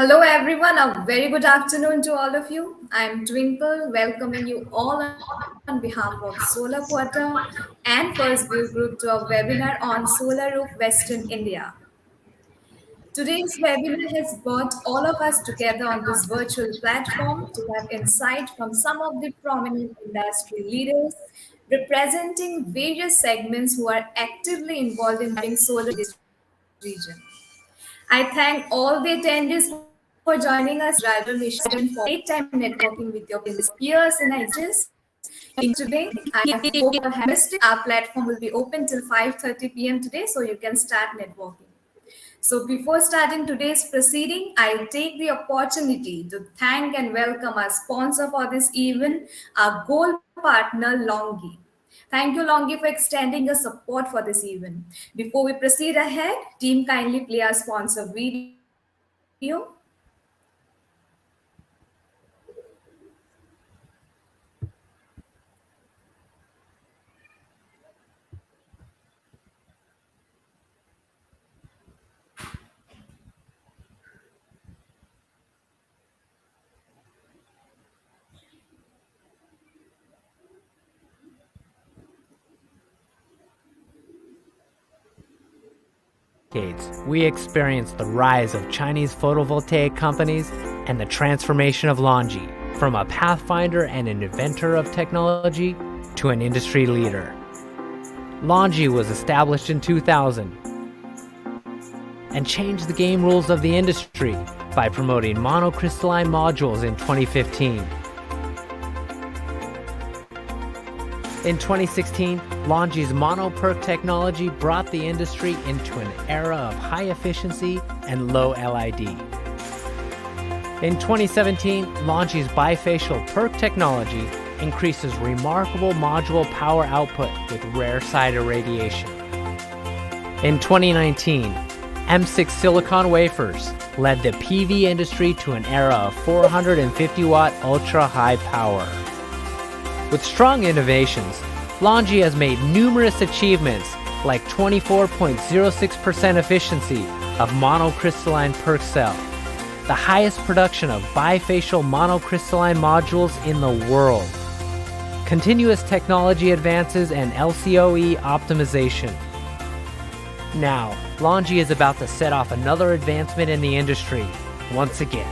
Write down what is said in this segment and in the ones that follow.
Hello, everyone. A very good afternoon to all of you. I'm Twinkle, welcoming you all on behalf of Solar Quarter and First View Group to a webinar on Solar Roof Western India. Today's webinar has brought all of us together on this virtual platform to have insight from some of the prominent industry leaders representing various segments who are actively involved in building solar in this region. I thank all the attendees for joining us driver mission for great time networking with your peers in our industries. In today, I hope you are having our platform will be open till 5:30 p.m. today, so you can start networking. So before starting today's proceeding, I take the opportunity to thank and welcome our sponsor for this event, our goal partner Longi. Thank you, Longi, for extending your support for this event. Before we proceed ahead, team kindly play our sponsor video. We experienced the rise of Chinese photovoltaic companies and the transformation of Longi from a pathfinder and an inventor of technology to an industry leader. Longi was established in 2000 and changed the game rules of the industry by promoting monocrystalline modules in 2015. In 2016, Longi's mono-PERC technology brought the industry into an era of high efficiency and low LID. In 2017, Longi's bifacial PERC technology increases remarkable module power output with rare side irradiation. In 2019, M6 silicon wafers led the PV industry to an era of 450 watt ultra-high power. With strong innovations, Longi has made numerous achievements like 24.06% efficiency of monocrystalline PERC cell, the highest production of bifacial monocrystalline modules in the world, continuous technology advances and LCOE optimization. Now, Longi is about to set off another advancement in the industry, once again.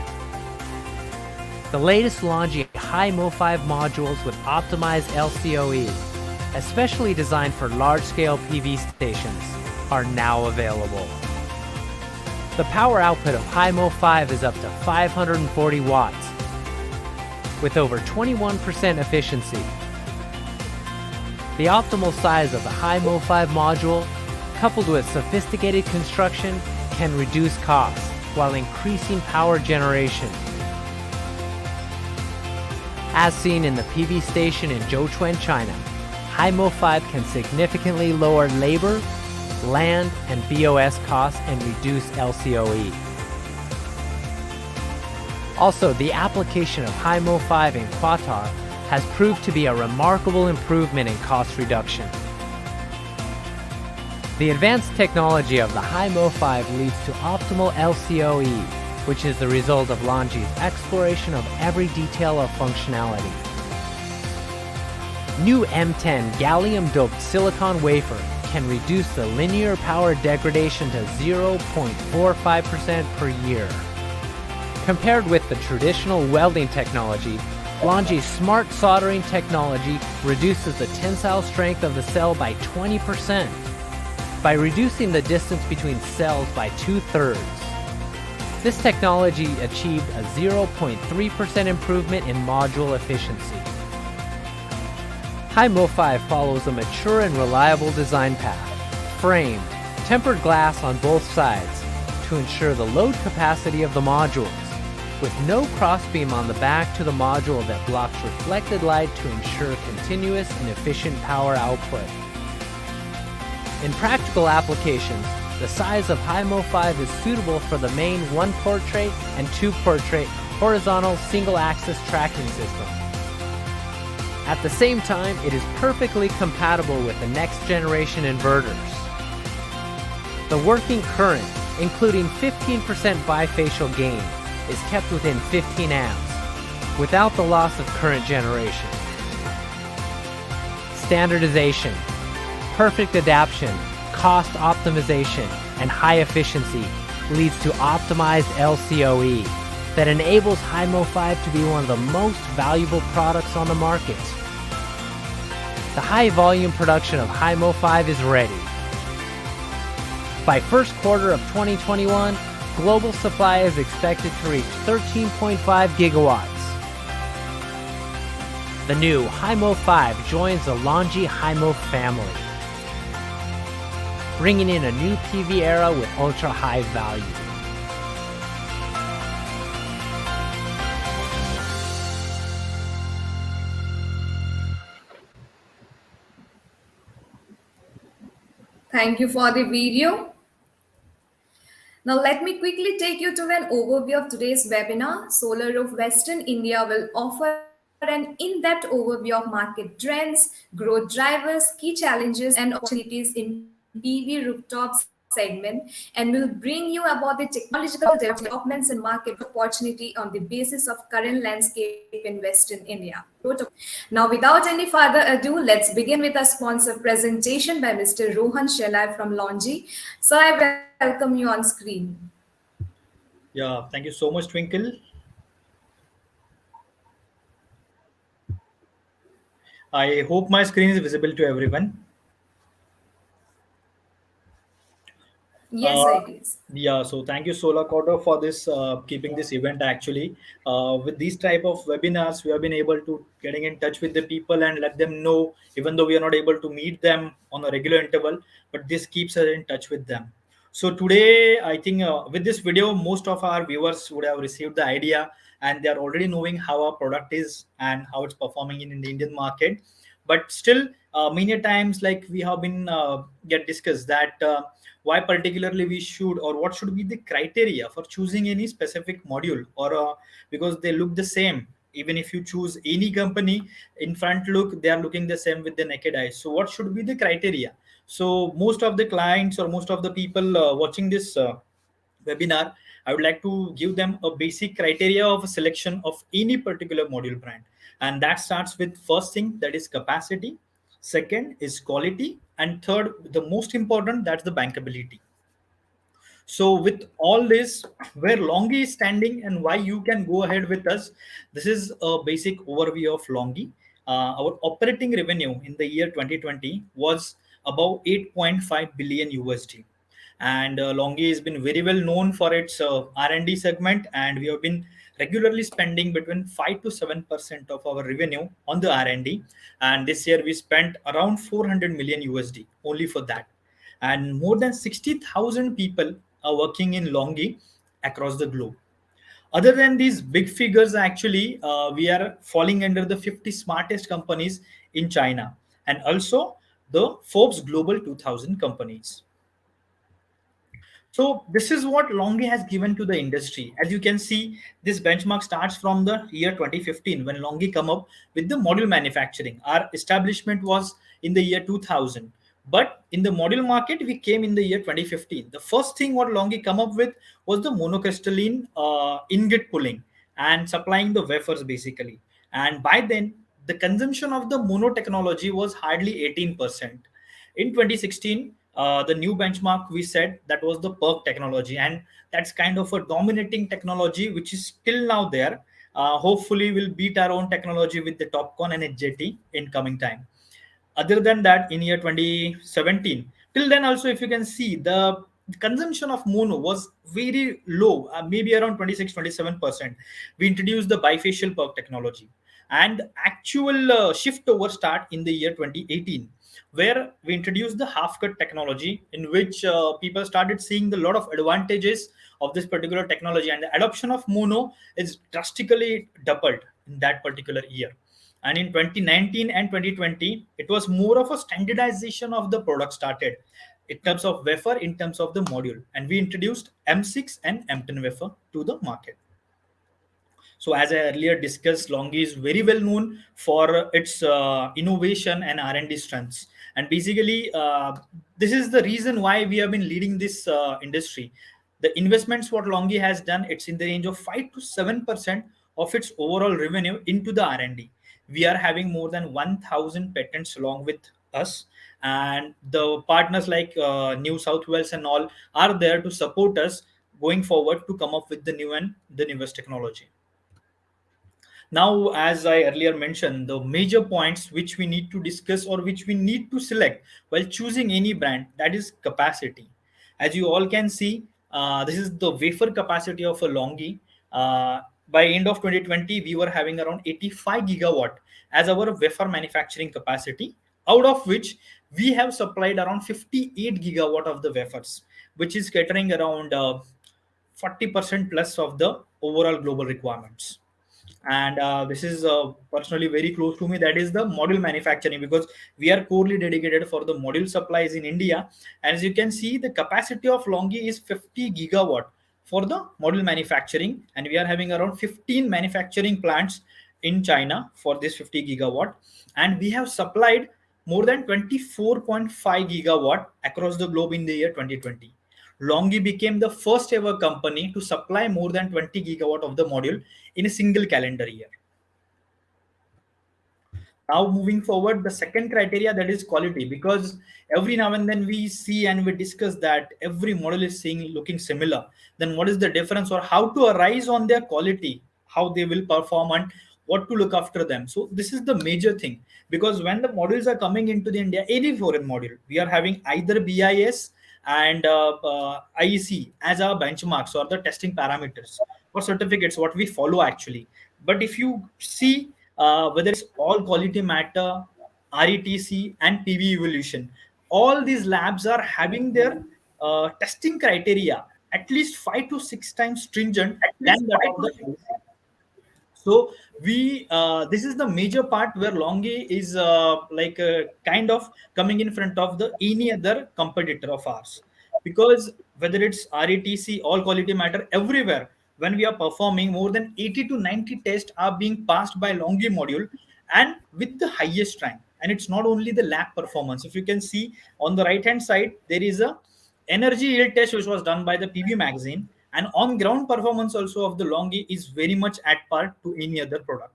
The latest Longi high Mo5 modules with optimized LCOE, especially designed for large-scale PV stations, are now available. The power output of high Mo5 is up to 540 watts, with over 21% efficiency. The optimal size of the high Mo5 module, coupled with sophisticated construction, can reduce costs while increasing power generation. As seen in the PV station in Zhouchuan, China, high Mo5 can significantly lower labor, land, and BOS costs and reduce LCOE. Also, the application of high Mo5 in Qatar has proved to be a remarkable improvement in cost reduction. The advanced technology of the high Mo5 leads to optimal LCOE, which is the result of Longi's exploration of every detail of functionality. New M10 gallium-doped silicon wafer can reduce the linear power degradation to 0.45% per year. Compared with the traditional welding technology, Longi's smart soldering technology reduces the tensile strength of the cell by 20%, by reducing the distance between cells by 2/3. This technology achieved a 0.3% improvement in module efficiency. High Mo5 follows a mature and reliable design path, framed, tempered glass on both sides to ensure the load capacity of the modules, with no crossbeam on the back to the module that blocks reflected light to ensure continuous and efficient power output. In practical applications, the size of high Mo5 is suitable for the main 1-portrait and 2-portrait horizontal single-axis tracking system. At the same time, it is perfectly compatible with the next generation inverters. The working current, including 15% bifacial gain, is kept within 15 amps, without the loss of current generation. Standardization, perfect adaptation, cost optimization, and high efficiency leads to optimized LCOE that enables HIMO 5 to be one of the most valuable products on the market. The high volume production of HIMO 5 is ready. By first quarter of 2021, global supply is expected to reach 13.5 gigawatts. The new HIMO 5 joins the LONGi HIMO family, bringing in a new PV era with ultra-high value. Thank you for the video. Now, let me quickly take you to an overview of today's webinar. SolarRoof Western India will offer an in-depth overview of market trends, growth drivers, key challenges, and opportunities in PV rooftop segment, and will bring you about the technological developments and market opportunity on the basis of current landscape in Western India. Now, without any further ado, let's begin with a sponsor presentation by Mr. Rohan Shelai from Longi. So, I welcome you on screen. Yeah, thank you so much, Twinkle. I hope my screen is visible to everyone. Yes, Uh, it is. yeah, so thank you, Solar Quarter, for this keeping this event. Actually, with these type of webinars, we have been able to getting in touch with the people and let them know, even though we are not able to meet them on a regular interval, but this keeps us in touch with them. So today, I think with this video, most of our viewers would have received the idea, and they are already knowing how our product is and how it's performing in the Indian market. But still, many times, like we have been get discussed that. Why particularly we should, or what should be the criteria for choosing any specific module, or because they look the same, even if you choose any company, in front look they are looking the same with the naked eye. So what should be the criteria? So most of the clients or most of the people watching this webinar, I would like to give them a basic criteria of a selection of any particular module brand. And that starts with first thing, that is capacity. Second is quality. And third, the most important, that's the bankability. So, with all this, where Longi is standing and why you can go ahead with us, this is a basic overview of Longi. Our operating revenue in the year 2020 was about 8.5 billion USD. And Longi has been very well known for its R&D segment, and we have been regularly spending between 5 to 7% of our revenue on the R&D. And this year we spent around 400 million USD only for that, and more than 60,000 people are working in Longi across the globe. Other than these big figures, actually, we are falling under the 50 smartest companies in China, and also the Forbes Global 2000 companies. So this is what Longi has given to the industry. As you can see, this benchmark starts from the year 2015 when Longi come up with the module manufacturing. Our establishment was in the year 2000. But in the module market, we came in the year 2015. The first thing what Longi come up with was the monocrystalline ingot pulling and supplying the wafers basically. And by then, the consumption of the mono technology was hardly 18%. In 2016, the new benchmark we said, that was the PERC technology, and that's kind of a dominating technology which is still now there. Hopefully, we'll beat our own technology with the TOPCon and HJT in coming time. Other than that, in year 2017, till then also, if you can see, the consumption of mono was very low, maybe around 26-27%. We introduced the bifacial PERC technology, and actual shift over start in the year 2018, where we introduced the half cut technology, in which people started seeing the lot of advantages of this particular technology, and the adoption of mono is drastically doubled in that particular year. And in 2019 and 2020, it was more of a standardization of the product started in terms of wafer, in terms of the module, and we introduced M6 and M10 wafer to the market. So as I earlier discussed, Longi is very well known for its innovation and R&D strengths. And basically, this is the reason why we have been leading this industry. The investments what Longi has done, it's in the range of 5 to 7% of its overall revenue into the R&D. We are having more than 1,000 patents along with us, and the partners like New South Wales and all are there to support us going forward to come up with the new and the newest technology. Now, as I earlier mentioned, the major points which we need to discuss or which we need to select while choosing any brand, that is capacity. As you all can see, this is the wafer capacity of a Longi. By end of 2020, we were having around 85 gigawatt as our wafer manufacturing capacity, out of which we have supplied around 58 gigawatt of the wafers, which is catering around 40% plus of the overall global requirements. And this is personally very close to me, that is the module manufacturing, because we are corely dedicated for the module supplies in India. And as you can see, the capacity of Longi is 50 gigawatt for the module manufacturing, and we are having around 15 manufacturing plants in China for this 50 gigawatt. And we have supplied more than 24.5 gigawatt across the globe in the year 2020. Longi became the first ever company to supply more than 20 gigawatt of the module in a single calendar year. Now moving forward, the second criteria, that is quality, because every now and then we see and we discuss that every model is seeing looking similar. Then what is the difference, or how to arise on their quality, how they will perform, and what to look after them. So this is the major thing, because when the models are coming into the India, any foreign module, we are having either BIS and IEC as our benchmarks or the testing parameters or certificates what we follow actually. But if you see, whether it's all quality matter, RETC, and PV evolution, all these labs are having their testing criteria at least 5 to 6 times stringent than that of the IEC. So we this is the major part where Longi is like kind of coming in front of the any other competitor of ours, because whether it's RETC, all quality matter, everywhere when we are performing, more than 80 to 90 tests are being passed by Longi module, and with the highest rank. And it's not only the lab performance. If you can see on the right hand side, there is a energy yield test which was done by the PV magazine, and on ground performance also of the Longi is very much at par to any other product.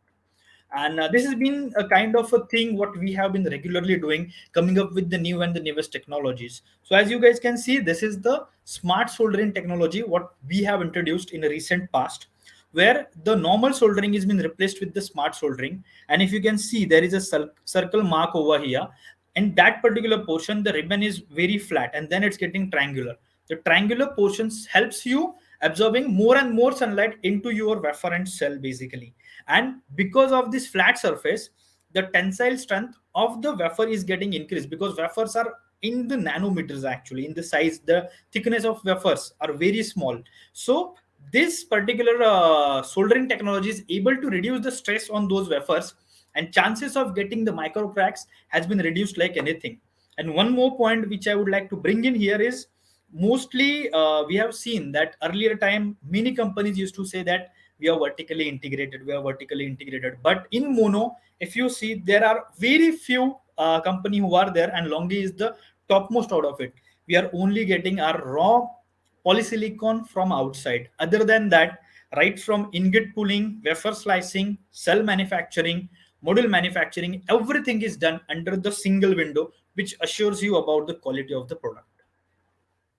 And this has been a kind of a thing what we have been regularly doing, coming up with the new and the newest technologies. So as you guys can see, this is the smart soldering technology what we have introduced in a recent past, where the normal soldering is been replaced with the smart soldering. And if you can see, there is a circle mark over here, and that particular portion, the ribbon is very flat, and then it's getting triangular. The triangular portions helps you absorbing more and more sunlight into your wafer and cell basically. And because of this flat surface, the tensile strength of the wafer is getting increased, because wafers are in the nanometers actually in the size. The thickness of wafers are very small. So this particular soldering technology is able to reduce the stress on those wafers, and chances of getting the micro cracks has been reduced like anything. And one more point which I would like to bring in here is, mostly we have seen that earlier time many companies used to say that we are vertically integrated, but in mono, if you see, there are very few company who are there, and Longi is the topmost out of it. We are only getting our raw polysilicon from outside. Other than that, right from ingot pooling, wafer slicing, cell manufacturing, module manufacturing, everything is done under the single window, which assures you about the quality of the product.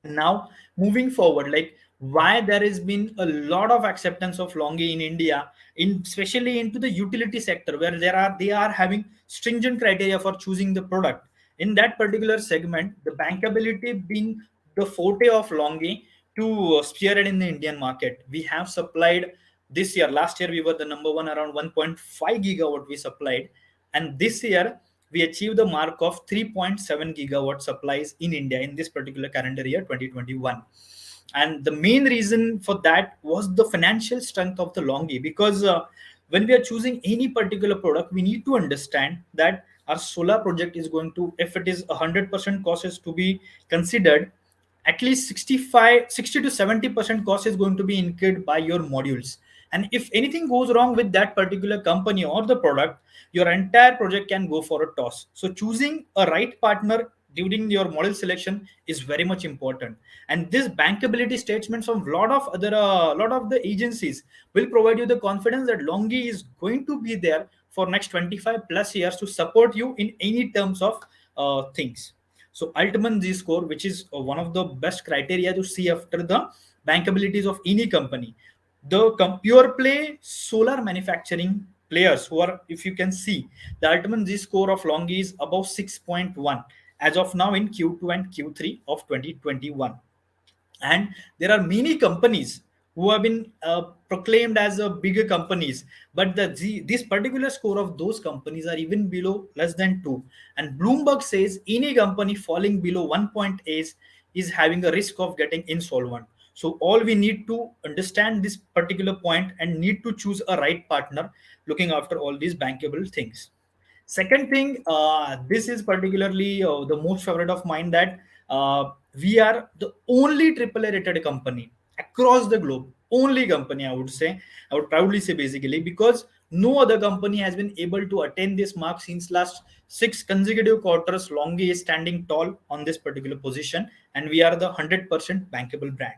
And now moving forward, like why there has been a lot of acceptance of Longi in India, in especially into the utility sector, where they are having stringent criteria for choosing the product. In that particular segment, the bankability being the forte of Longi to spearhead in the Indian market. We have supplied this year. Last year we were the number one, around 1.5 gigawatt we supplied, and this year we achieved the mark of 3.7 gigawatt supplies in India in this particular calendar year 2021. And the main reason for that was the financial strength of the Longi, because when we are choosing any particular product, we need to understand that our solar project is going to, if it is 100% cost is to be considered, at least 60 to 70% cost is going to be incurred by your modules. And if anything goes wrong with that particular company or the product, your entire project can go for a toss. So choosing a right partner during your model selection is very much important. And this bankability statements from lot of the agencies will provide you the confidence that Longi is going to be there for next 25 plus years to support you in any terms of things. So ultimate Z score, which is one of the best criteria to see after the bankabilities of any company. The pure play solar manufacturing players who are, if you can see, the ultimate Z score of Longi is above 6.1 as of now in Q2 and Q3 of 2021. And there are many companies who have been proclaimed as bigger companies, but this particular score of those companies are even below less than 2. And Bloomberg says any company falling below 1.8 is having a risk of getting insolvent. So all we need to understand this particular point and need to choose a right partner looking after all these bankable things. Second thing, this is particularly the most favorite of mine, that we are the only AAA rated company across the globe. Only company, I would say, I would proudly say basically, because no other company has been able to attain this mark since last 6 consecutive quarters. Longi is standing tall on this particular position, and we are the 100% bankable brand.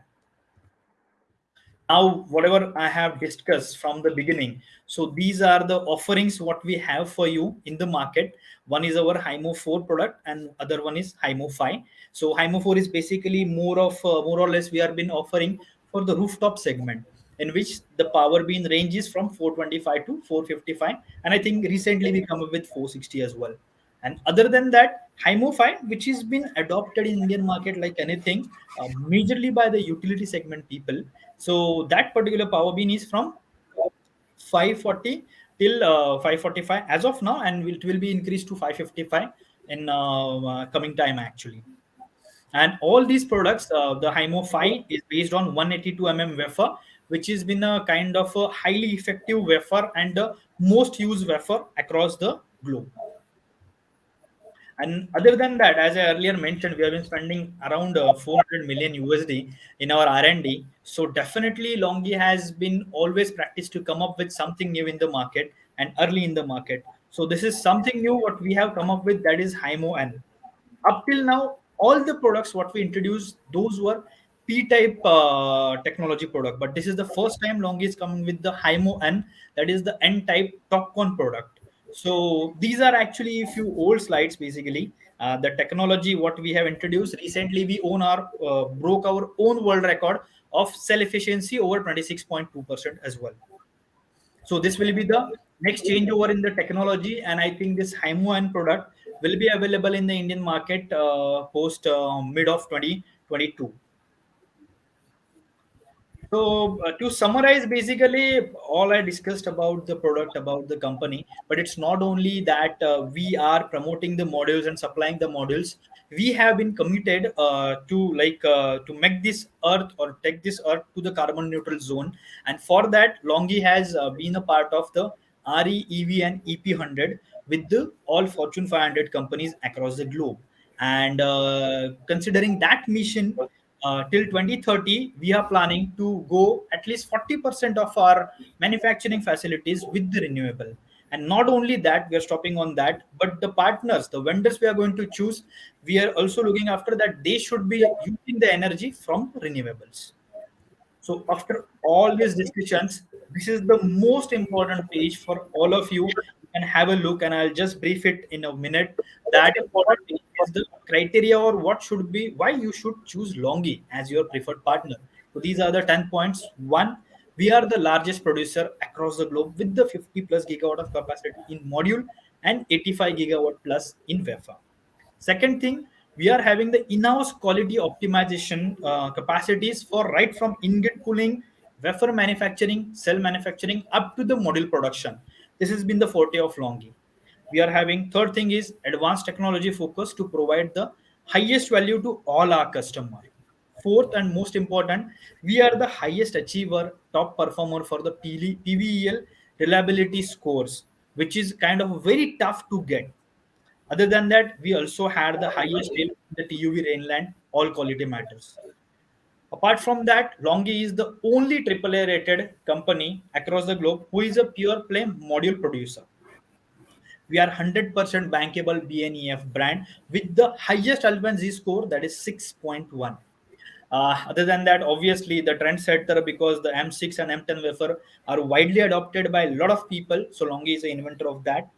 Now whatever I have discussed from the beginning, so these are the offerings what we have for you in the market. One is our Hymo 4 product and other one is Hymo 5. So Hymo 4 is basically more or less we have been offering for the rooftop segment, in which the power being ranges from 425 to 455, and I think recently we come up with 460 as well. And other than that, Hymo5, which has been adopted in Indian market like anything, majorly by the utility segment people. So that particular power bean is from 540 till 545 as of now, and it will be increased to 555 in coming time actually. And all these products, the Hymo 5 is based on 182 wafer, which has been a kind of a highly effective wafer and the most used wafer across the globe. And other than that, as I earlier mentioned, we have been spending around 400 million USD in our R&D. So definitely Longi has been always practiced to come up with something new in the market and early in the market. So this is something new what we have come up with, that is Hymo N. Up till now, all the products what we introduced, those were P-type technology product. But this is the first time Longi is coming with the Hymo N, that is the N-type TopCon product. So these are actually a few old slides basically. The technology what we have introduced recently, we own our broke our own world record of cell efficiency over 26.2% as well. So this will be the next changeover in the technology, and I think this Hymo product will be available in the Indian market post mid of 2022. So to summarize, basically all I discussed about the product, about the company, but it's not only that we are promoting the modules and supplying the modules. We have been committed to make this Earth or take this Earth to the carbon neutral zone, and for that, Longi has been a part of the RE, and EP100 with the all Fortune 500 companies across the globe. And considering that mission, till 2030, we are planning to go at least 40% of our manufacturing facilities with the renewable. And not only that, we are stopping on that, but the partners, the vendors we are going to choose, we are also looking after that they should be using the energy from renewables. So after all these discussions, this is the most important page for all of you. You can have a look, and I'll just brief it in a minute. That important page is the criteria or what should be why you should choose Longi as your preferred partner. So these are the 10 points. One, we are the largest producer across the globe with the 50 plus gigawatt of capacity in module and 85 gigawatt plus in wafer. Second thing, we are having the in-house quality optimization capacities for right from ingot pulling, wafer manufacturing, cell manufacturing up to the module production. This has been the forte of Longi. We are having third thing is advanced technology focus to provide the highest value to all our customer. Fourth and most important, we are the highest achiever, top performer for the PVEL reliability scores, which is kind of very tough to get. Other than that, we also had the highest rail in the TUV Rainland, all quality matters. Apart from that, Longi is the only AAA rated company across the globe who is a pure play module producer. we are 100% bankable BNEF brand with the highest Alban score, that is 6.1. Other than that, obviously the trendsetter, because the M6 and M10 wafer are widely adopted by a lot of people. So Longi is the inventor of that.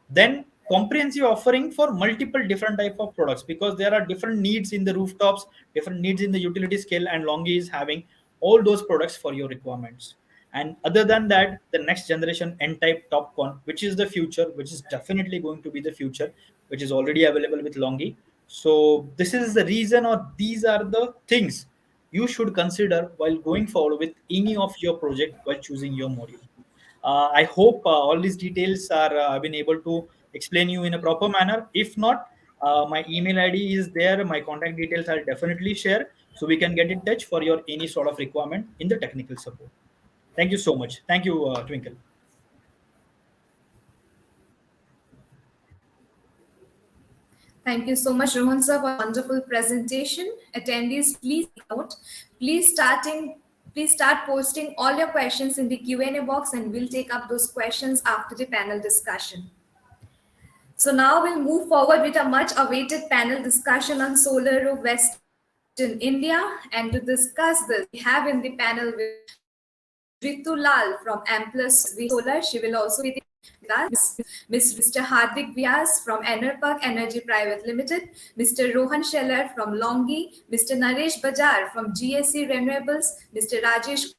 Then comprehensive offering for multiple different type of products, because there are different needs in the rooftops, different needs in the utility scale, and Longi is having all those products for your requirements. And other than that, the next generation N-type TopCon, which is the future, which is definitely going to be the future, which is already available with Longi. So this is the reason, or these are the things you should consider while going forward with any of your project while choosing your module. I hope all these details are I've been able to explain you in a proper manner. If not, my email ID is there. My contact details I'll definitely share, so we can get in touch for your any sort of requirement in the technical support. Thank you so much. Thank you, Twinkle. Thank you so much, Rohan sir, for the wonderful presentation. Attendees, please take note. Please please start posting all your questions in the Q&A box, and we'll take up those questions after the panel discussion. So now we'll move forward with a much awaited panel discussion on solar roof Western India. And to discuss this, we have in the panel with Ms. Ritu Lal from Amplus Solar. She will also be with us. Mr. Hardik Vyas from Enerpark Energy Private Limited, Mr. Rohan Scheller from Longi, Mr. Naresh Bajar from GSC Renewables, Mr. Rajesh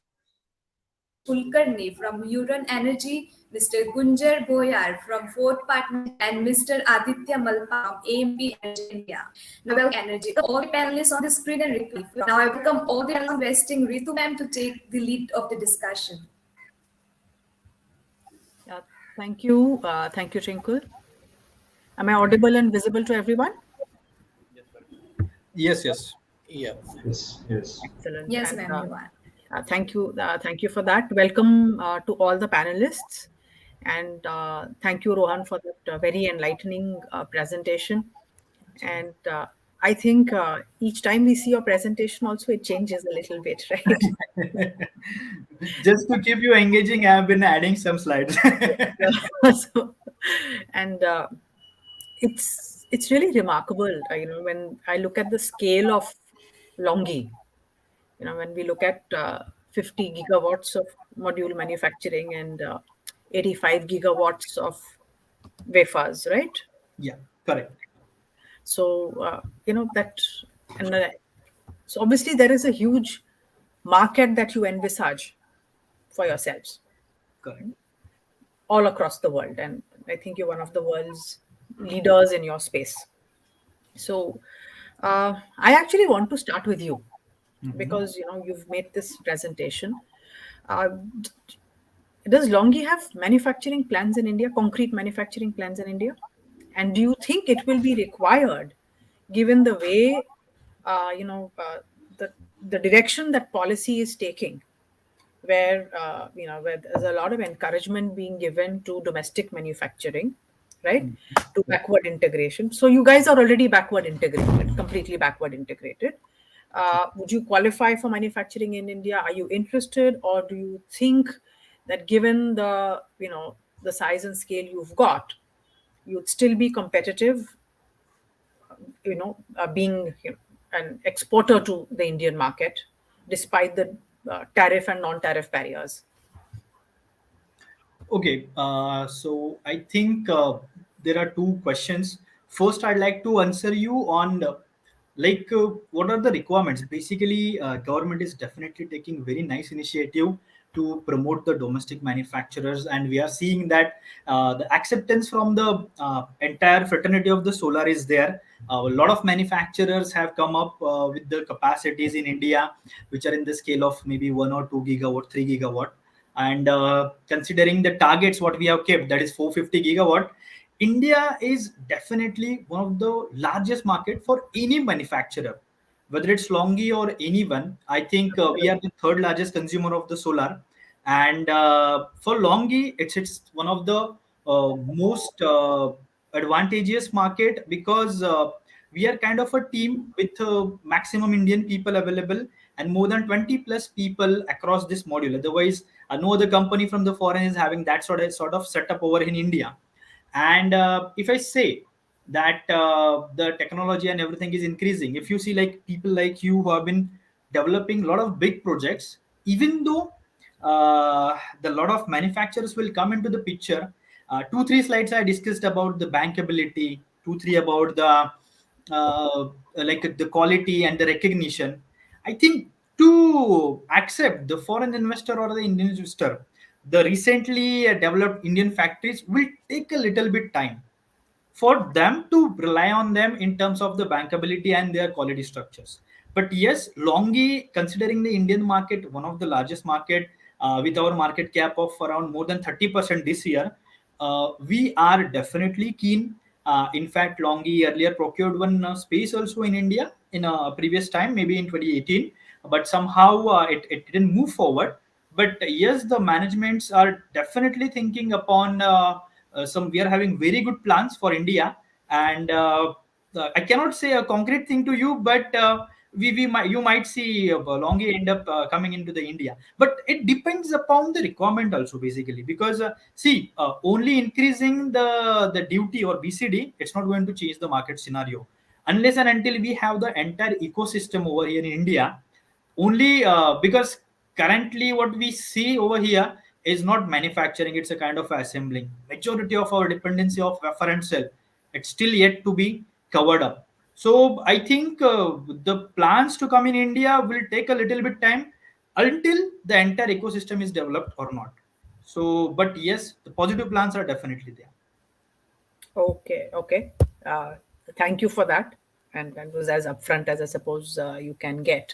Kulkarni from Uran Energy, Mr. Gunjar Goyar from Fort Partnership, and Mr. Aditya Malpa from AMP Energy India. Now I welcome all the panelists on the screen and request. Now I welcome all the panelists investing Ritu ma'am to take the lead of the discussion. Yeah, thank you. Thank you, Twinkle. Am I audible and visible to everyone? Yes, yes. Yeah. Yes. Excellent. Yes, And, ma'am, you are. thank you. Thank you for that. Welcome to all the panelists. And thank you, Rohan, for that very enlightening presentation. And I think each time we see your presentation also, it changes a little bit, right? Just to keep you engaging, I've been adding some slides. So, and it's really remarkable, when I look at the scale of Longi. When we look at 50 gigawatts of module manufacturing and 85 gigawatts of wafers, right? Yeah, correct. So that, and so obviously there is a huge market that you envisage for yourselves Correct. all across the world, and I think you're one of the world's leaders in your space. So I actually want to start with you because you've made this presentation. Does Longi have manufacturing plans in India, concrete manufacturing plans in India? And do you think it will be required given the way, the direction that policy is taking, where where there's a lot of encouragement being given to domestic manufacturing, right, to backward integration. So you guys are already backward integrated, completely backward integrated. Would you qualify for manufacturing in India? Are you interested, or do you think that given the the size and scale you've got, you'd still be competitive, being an exporter to the Indian market, despite the tariff and non-tariff barriers? Okay, so I think there are two questions. First, I'd like to answer you on what are the requirements. Basically, government is definitely taking very nice initiative to promote the domestic manufacturers, and we are seeing that the acceptance from the entire fraternity of the solar is there. A lot of manufacturers have come up with the capacities in India, which are in the scale of maybe 1 or 2 gigawatt, 3 gigawatt. And considering the targets what we have kept, that is 450 gigawatt, India is definitely one of the largest market for any manufacturer, whether it's Longi or anyone. I think we are the third largest consumer of the solar, and for Longi, it's one of the most advantageous market, because we are kind of a team with maximum Indian people available and more than 20 plus people across this module. Otherwise, no other company from the foreign is having that sort of setup over in India. And if I say that the technology and everything is increasing, if you see like people like you who have been developing a lot of big projects, even though the lot of manufacturers will come into the picture. 2 3 slides I discussed about the bankability, 2 3 about the like the quality and the recognition. I think to accept the foreign investor or the Indian investor, the recently developed Indian factories will take a little bit time for them to rely on them in terms of the bankability and their quality structures. But yes, Longi, considering the Indian market, one of the largest market, with our market cap of around more than 30% this year, we are definitely keen. In fact, Longi earlier procured one space also in India in a previous time, maybe in 2018, but somehow it didn't move forward. But yes, the managements are definitely thinking upon some. We are having very good plans for India, and I cannot say a concrete thing to you, but we might, you might see Longi end up coming into the India, but it depends upon the requirement also, basically, because see, only increasing the duty or BCD, it's not going to change the market scenario unless and until we have the entire ecosystem over here in India. Only because currently what we see over here is not manufacturing, it's a kind of assembling. Majority of our dependency of reference cell, it's still yet to be covered up. So I think the plans to come in India will take a little bit time until the entire ecosystem is developed or not. So but yes, the positive plans are definitely there. Okay, okay. Uh, Thank you for that. And that was as upfront as I suppose you can get.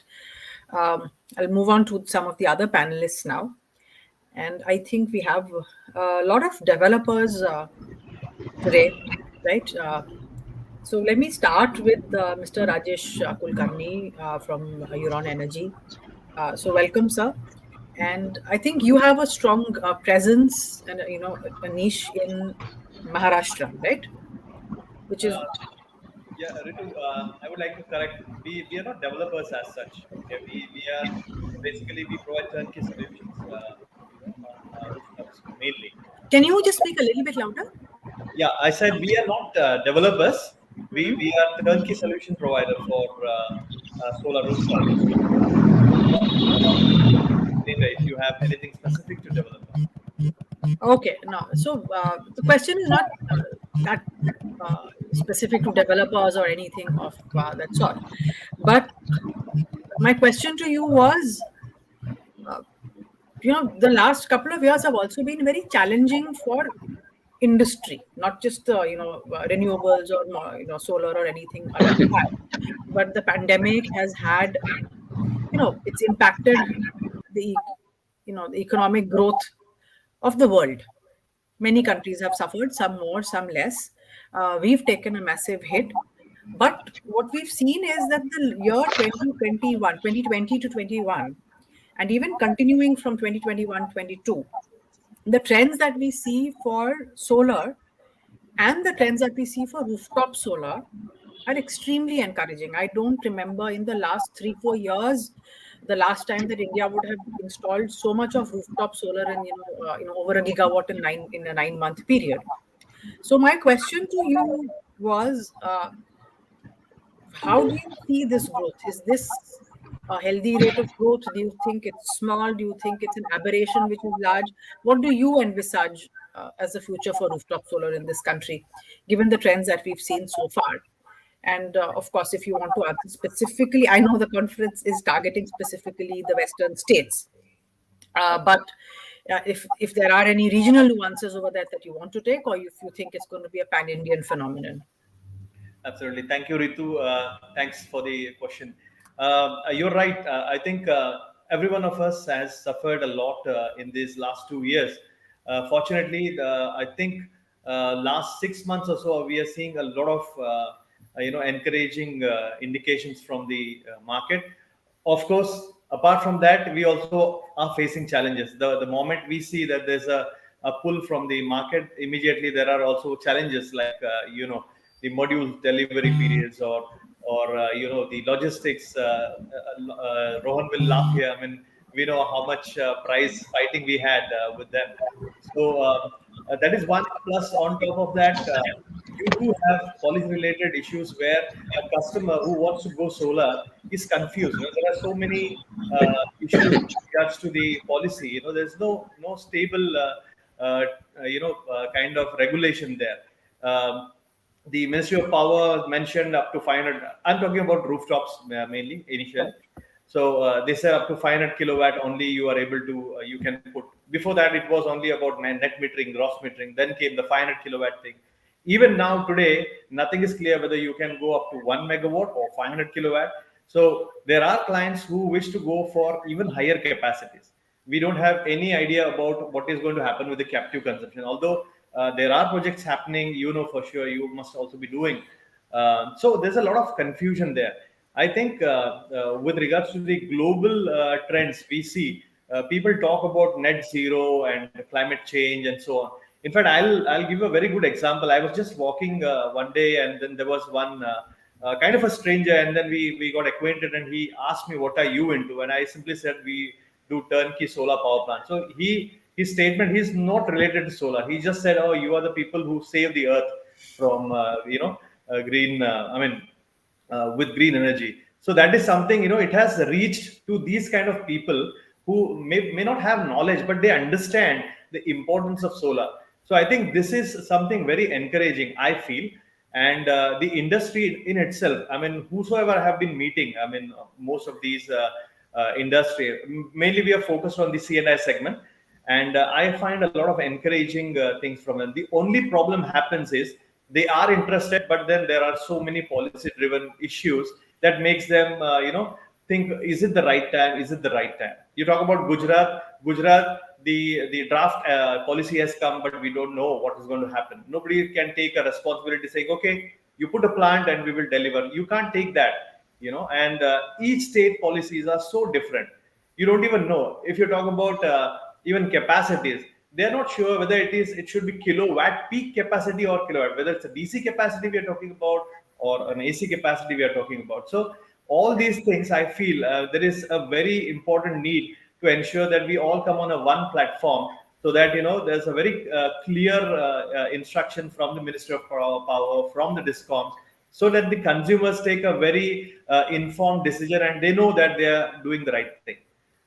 I'll move on to some of the other panelists now. And I think we have a lot of developers today, right? So let me start with Mr. Rajesh Kulkarni from Huron Energy. So welcome, sir. And I think you have a strong presence and a niche in Maharashtra, right? Which is Uh, yeah, Ritu, I would like to correct. We are not developers as such. Okay, we are basically we provide turnkey solutions. On rooftops mainly. can you just speak a little bit louder? Yeah, I said we are not developers. Mhm. We are turnkey solution provider for solar rooftops. Later, if you have anything specific to developer. Okay, no. So the question is not that specific to developers or anything of that sort. But my question to you was, the last couple of years have also been very challenging for industry, not just renewables or solar or anything like that. But the pandemic has had, it's impacted the the economic growth of the world. Many countries have suffered, some more, some less. We've taken a massive hit. But what we've seen is that the year 2021, 2020 to 21, and even continuing from 2021, 22, the trends that we see for solar and the trends that we see for rooftop solar are extremely encouraging. I don't remember in the last 3 4 years the last time that India would have installed so much of rooftop solar in over a gigawatt in a 9 month period. So my question to you was, how do you see this growth? Is this a healthy rate of growth? Do you think it's small? Do you think it's an aberration which is large? What do you envisage as the future for rooftop solar in this country, given the trends that we've seen so far? And of course, if you want to answer specifically, I know the conference is targeting specifically the Western states, but if there are any regional nuances over that that you want to take, or if you think it's going to be a pan-Indian phenomenon. Absolutely. Thank you, Ritu. Thanks for the question. You're right. I think every one of us has suffered a lot in these last 2 years. Fortunately, I think last 6 months or so, we are seeing a lot of encouraging indications from the market. Of course, apart from that, we also are facing challenges. The moment we see that there's a pull from the market, immediately there are also challenges like the module delivery periods or the logistics. Rohan will laugh here. I mean, we know how much price fighting we had with them. So That is one. Plus, on top of that, you do have policy related issues where a customer who wants to go solar is confused. There are so many issues with regards to the policy. There's no stable kind of regulation there. The Ministry of Power mentioned up to 500. I'm talking about rooftops mainly initially. So they said up to 500 kilowatt only you are able to you can put. Before that, it was only about net metering, gross metering. Then came the 500 kilowatt thing. Even now today, nothing is clear whether you can go up to 1 megawatt or 500 kilowatt. So there are clients who wish to go for even higher capacities. We don't have any idea about what is going to happen with the captive consumption. Although there are projects happening, for sure, you must also be doing. So there's a lot of confusion there. I think with regards to the global trends, we see people talk about net zero and climate change and so on. In fact, I'll give a very good example. I was just walking one day, and then there was one kind of a stranger, and then we got acquainted, and he asked me, "What are you into?" And I simply said, "We do turnkey solar power plant." So his statement, he's not related to solar. He just said, "Oh, you are the people who save the earth from green. With green energy." So that is something, it has reached to these kind of people who may not have knowledge, but they understand the importance of solar. So I think this is something very encouraging, I feel. And the industry in itself, whosoever I have been meeting, most of these industry, mainly we are focused on the CNI segment. And I find a lot of encouraging things from them. The only problem happens is they are interested, but then there are so many policy driven issues that makes them think, is it the right time, is it the right time? You talk about Gujarat, the draft policy has come, but we don't know what is going to happen. Nobody can take a responsibility saying, okay, you put a plant and we will deliver. You can't take that. And each state policies are so different. You don't even know. If you talk about even capacities, they're not sure whether it should be kilowatt peak capacity or kilowatt, whether it's a DC capacity we are talking about or an AC capacity we are talking about. So all these things, I feel there is a very important need to ensure that we all come on a one platform, so that there's a very clear instruction from the Ministry of Power, from the discoms, so that the consumers take a very informed decision and they know that they are doing the right thing.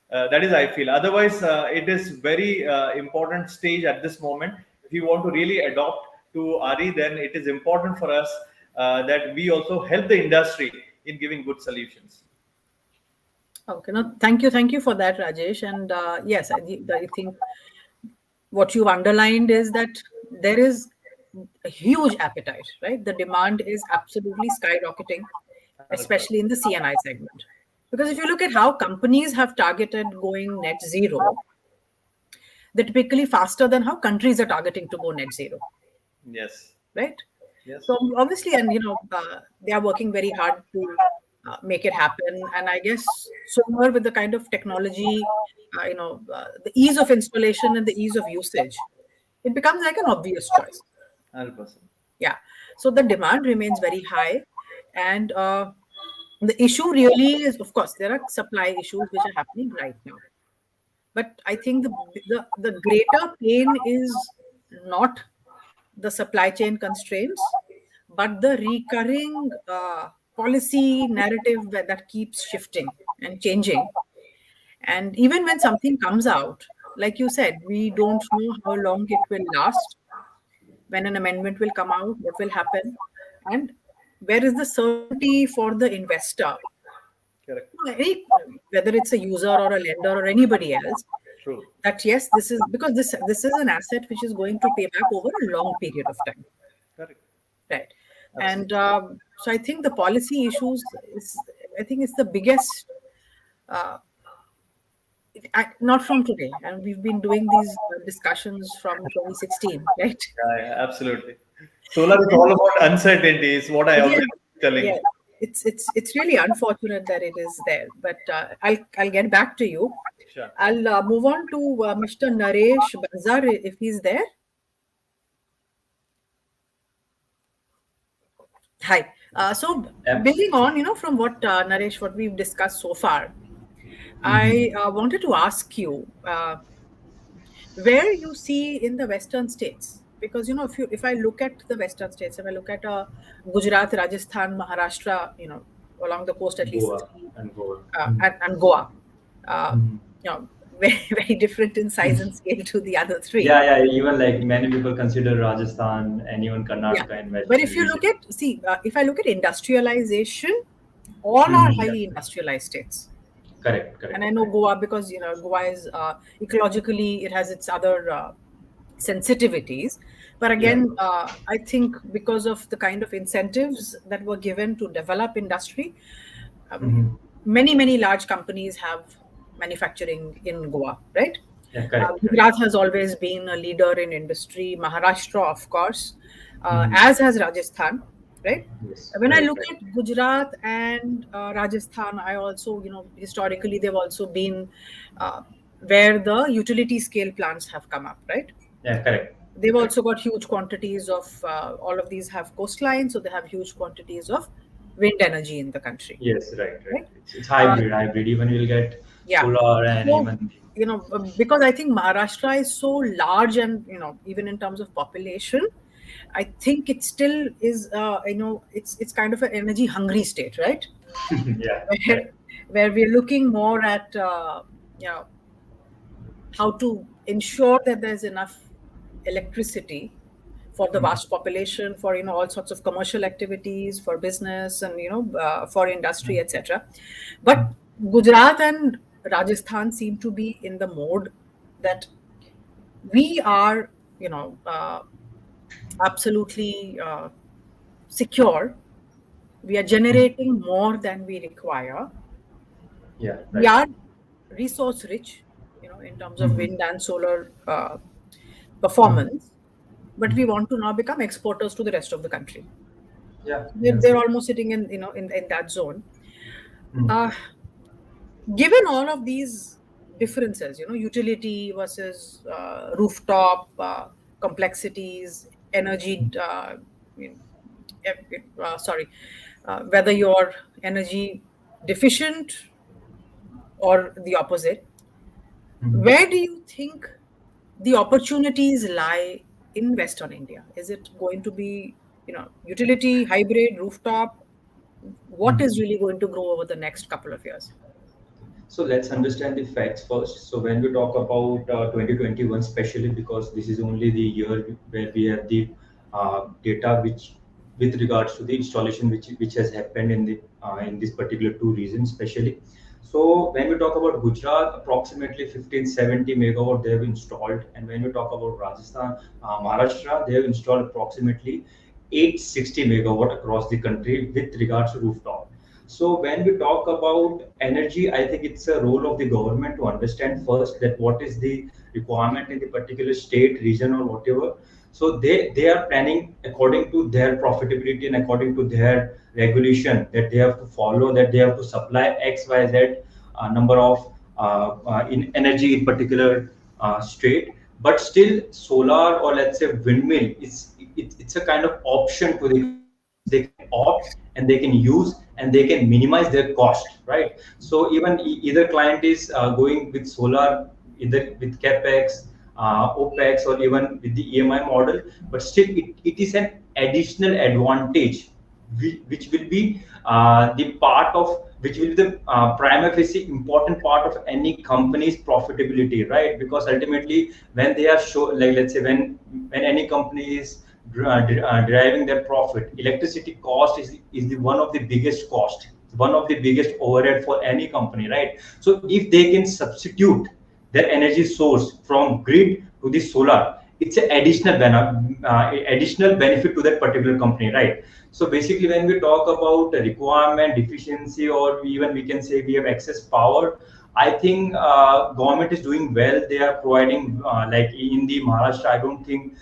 That is, I feel. Otherwise, it is very important stage at this moment. If you want to really adopt to RE, then it is important for us that we also help the industry in giving good solutions. Okay, no, thank you for that, Rajesh. And yes, I think what you've underlined is that there is a huge appetite, right? The demand is absolutely skyrocketing, especially in the CNI segment. Because if you look at how companies have targeted going net zero, they're typically faster than how countries are targeting to go net zero. Yes. Right? Yes. So obviously, and they are working very hard to make it happen. And I guess solar, with the kind of technology, the ease of installation and the ease of usage, it becomes like an obvious choice. 100%. Yeah. So the demand remains very high, and the issue really is, of course, there are supply issues which are happening right now. But I think the greater pain is not the supply chain constraints, but the recurring policy narrative that keeps shifting and changing. And even when something comes out, like you said, we don't know how long it will last, when an amendment will come out, what will happen, and where is the certainty for the investor, Correct. whether it's a user or a lender or anybody else, True. that yes, this is because this is an asset which is going to pay back over a long period of time. Correct. Right. Absolutely. And so I think the policy issues I think it's the biggest, not from today, and we've been doing these discussions from 2016, right? Yeah, absolutely. Solar is all about uncertainty, is what I always Yeah, telling. yeah. It's really unfortunate that it is there, but I'll get back to you. Sure. I'll move on to Mr. Naresh Bazar, if he's there. Hi. So building on, from what Naresh, what we've discussed so far, I wanted to ask you, where you see in the western states, because if I look at the western states, if I look at Gujarat, Rajasthan, Maharashtra, along the coast, at least Goa three, and Goa. and Goa, uh, Mhm. very very different in size and scale to the other three. Yeah, yeah. Even like many people consider Rajasthan and even Yeah, Karnataka in but western if you region. look at see if I look at industrialization, all are Yeah, highly industrialized states. correct, And correct. I know Goa because Goa is ecologically, it has its other sensitivities. But Yeah. again, I think because of the kind of incentives that were given to develop industry, um, Hmm. many large companies have manufacturing in Goa, right? Yeah, correct, correct. Gujarat has always been a leader in industry. Maharashtra, of course, Hmm. as has Rajasthan, right? Yes, When I right, look right. at Gujarat and Rajasthan, I also, historically, they've also been uh, where the utility scale plants have come up, right? Yeah, correct, They've correct. also got huge quantities of, all of these have coastlines, so they have huge quantities of wind energy in the country, Yes, right, right. right? It's Uh, hybrid, hybrid. Even you'll get yeah. solar and So, even because I think Maharashtra is so large and, even in terms of population, I think it still is, it's kind of an energy hungry state, right? yeah, Where, correct. where we're looking more at, you know, how to ensure that there's enough electricity for the Mhm. vast population, for all sorts of commercial activities, for business, and for industry, etc. But Gujarat and Rajasthan seem to be in the mode that we are, absolutely secure. We are generating more than we require. Yeah, We right. are resource rich, in terms of Mhm. wind and solar performance, but we want to now become exporters to the rest of the country. Yeah, So you can they're say. almost sitting in, in that zone. Mhm. Uh, Given all of these differences, utility versus rooftop complexities, energy, you know, sorry, whether you're energy deficient or the opposite, Mhm. where do you think the opportunities lie in Western India? Is it going to be, utility, hybrid, rooftop? What Mhm. is really going to grow over the next couple of years? So let's understand the facts first. So when we talk about 2021, especially because this is only the year where we have the data which, with regards to the installation which has happened in this particular two regions, especially. So when we talk about Gujarat, approximately 1570 megawatt they have installed, and when we talk about Rajasthan, Maharashtra, they have installed approximately 860 megawatt across the country with regards to rooftop. So when we talk about energy, I think it's a role of the government to understand first that what is the requirement in the particular state, region, or whatever. So they are planning according to their profitability and according to their regulation that they have to follow, that they have to supply X, Y, Z number of in energy in particular state. But still, solar or let's say windmill it's a kind of option to the customers. They can opt and they can use and they can minimize their cost, right? So even either client is going with solar, either with capex, opex, or even with the EMI model, but still it is an additional advantage which will be the part of which will be the prima facie important part of any company's profitability, right? Because ultimately when they are show, like let's say when any company is deriving their profit, electricity cost is the one of the biggest cost, one of the biggest overhead for any company, right? So if they can substitute their energy source from grid to the solar, it's an additional benefit to that particular company, right? So basically when we talk about the requirement deficiency, or even we can say we have excess power, I think government is doing well. They are providing like in the Maharashtra, I don't think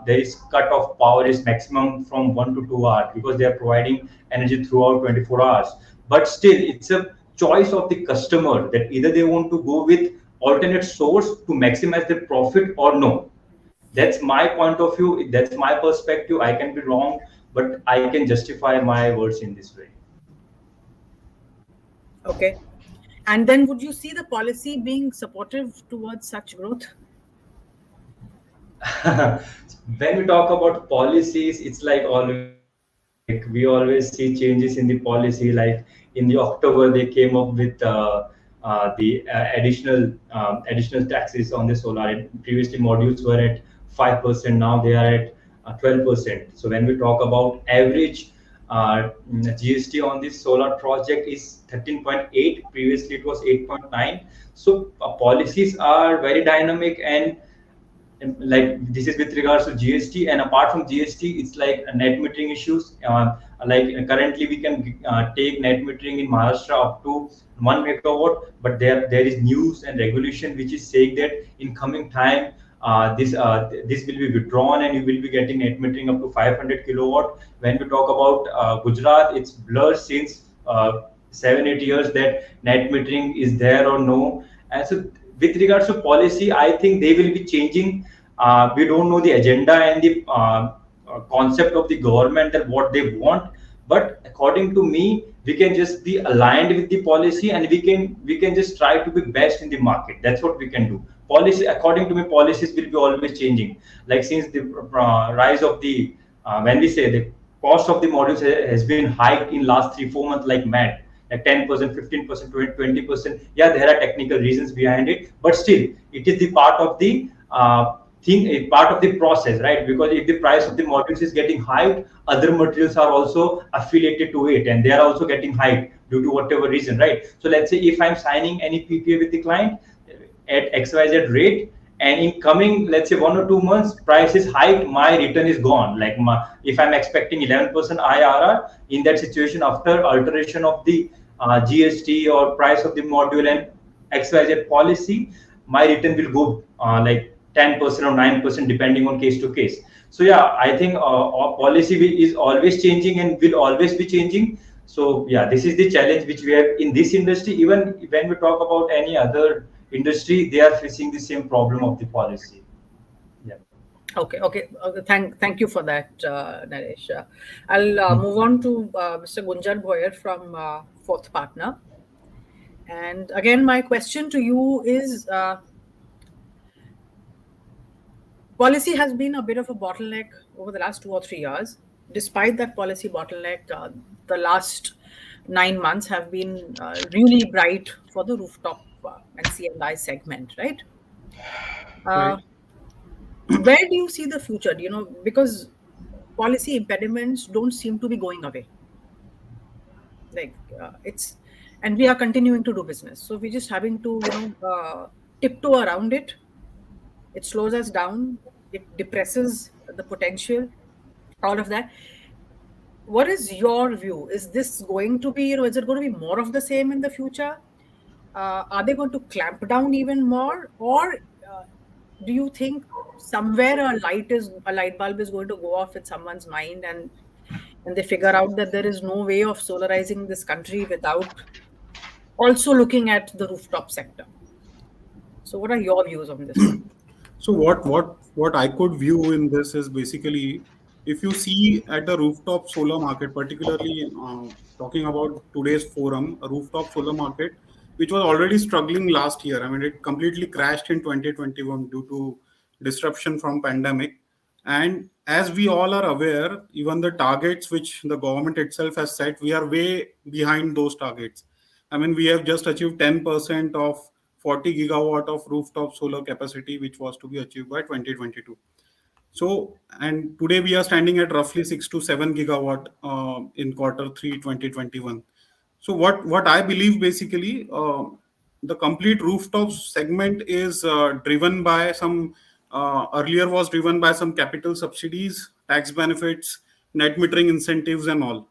there is cut of power is maximum from 1 to 2 hours because they are providing energy throughout 24 hours. But still, it's a choice of the customer that either they want to go with alternate source to maximize their profit or no. That's my point of view. That's my perspective. I can be wrong, but I can justify my words in this way. Okay. And then would you see the policy being supportive towards such growth? When we talk about policies, it's like always like we always see changes in the policy. Like in the October, they came up with the additional taxes on the solar. Previously, modules were at 5%. Now they are at 12%. So when we talk about average GST on this solar project is 13.8. Previously, it was 8.9. So policies are very dynamic, and like this is with regards to GST, and apart from GST, it's like net metering issues. Like currently, we can take net metering in Maharashtra up to 1 megawatt, but there is news and regulation which is saying that in coming time, this will be withdrawn and you will be getting net metering up to 500 kilowatt. When we talk about Gujarat, it's blurred since 7 8 years that net metering is there or no. And so with regards to policy, I think they will be changing. We don't know the agenda and the concept of the government and what they want, but according to me, we can just be aligned with the policy, and we can just try to be best in the market. That's what we can do. Policy, according to me, policies will be always changing. Like since the rise of the when we say the cost of the modules has been hiked in last 3 4 months like mad, like 10%, 15%, 20%. Yeah, there are technical reasons behind it, but still, it is the part of the thing, a part of the process, right? Because if the price of the modules is getting high, other materials are also affiliated to it, and they are also getting high due to whatever reason, right? So let's say if I'm signing any PPA with the client at XYZ rate, and in coming, let's say 1 or 2 months, price is hiked, my return is gone. Like if I'm expecting 11% IRR in that situation, after alteration of the GST or price of the module and XYZ policy, my return will go like 10% or 9% depending on case to case. So yeah, I think our policy is always changing and will always be changing. So yeah, this is the challenge which we have in this industry. Even when we talk about any other industry, they are facing the same problem of the policy. Yeah. Okay. Thank you for that, Naresh. I'll move on to Mr. Gunjan Boyer from Fourth Partner. And again, my question to you is, policy has been a bit of a bottleneck over the last 2 or 3 years. Despite that policy bottleneck, the last 9 months have been really bright for the rooftop and C&I segment, right? Right. Where do you see the future? Because policy impediments don't seem to be going away. Like and we are continuing to do business. So we're just having to, tiptoe around it. It slows us down. It depresses the potential. All of that. What is your view? Is this going to be, is it going to be more of the same in the future? Are they going to clamp down even more, or do you think somewhere a light bulb is going to go off in someone's mind, and they figure out that there is no way of solarizing this country without also looking at the rooftop sector? So what are your views on this one? So what I could view in this is basically, if you see at the rooftop solar market, particularly talking about today's forum, a rooftop solar market, which was already struggling last year. I mean, it completely crashed in 2021 due to disruption from pandemic. And as we all are aware, even the targets which the government itself has set, we are way behind those targets. I mean, we have just achieved 10% of 40 gigawatt of rooftop solar capacity, which was to be achieved by 2022. So, and today we are standing at roughly 6 to 7 gigawatt in quarter 3 2021. So what I believe basically, the complete rooftop segment is driven by some, earlier was driven by some capital subsidies, tax benefits, net metering incentives and all.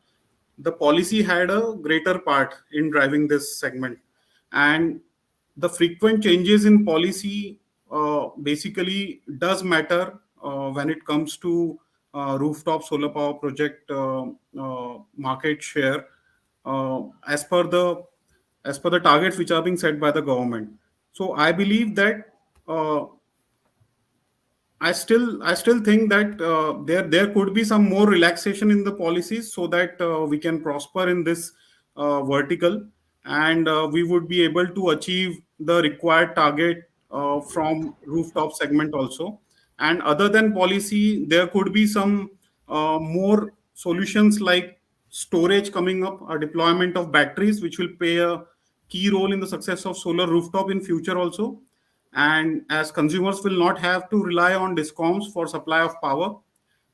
The policy had a greater part in driving this segment. And the frequent changes in policy basically does matter when it comes to rooftop solar power project market share, as per the targets which are being set by the government. So I believe that uh, I still think that there could be some more relaxation in the policies, so that we can prosper in this vertical, and we would be able to achieve the required target from rooftop segment also. And other than policy, there could be some more solutions like storage coming up, a deployment of batteries, which will play a key role in the success of solar rooftop in future also. And as consumers will not have to rely on discoms for supply of power,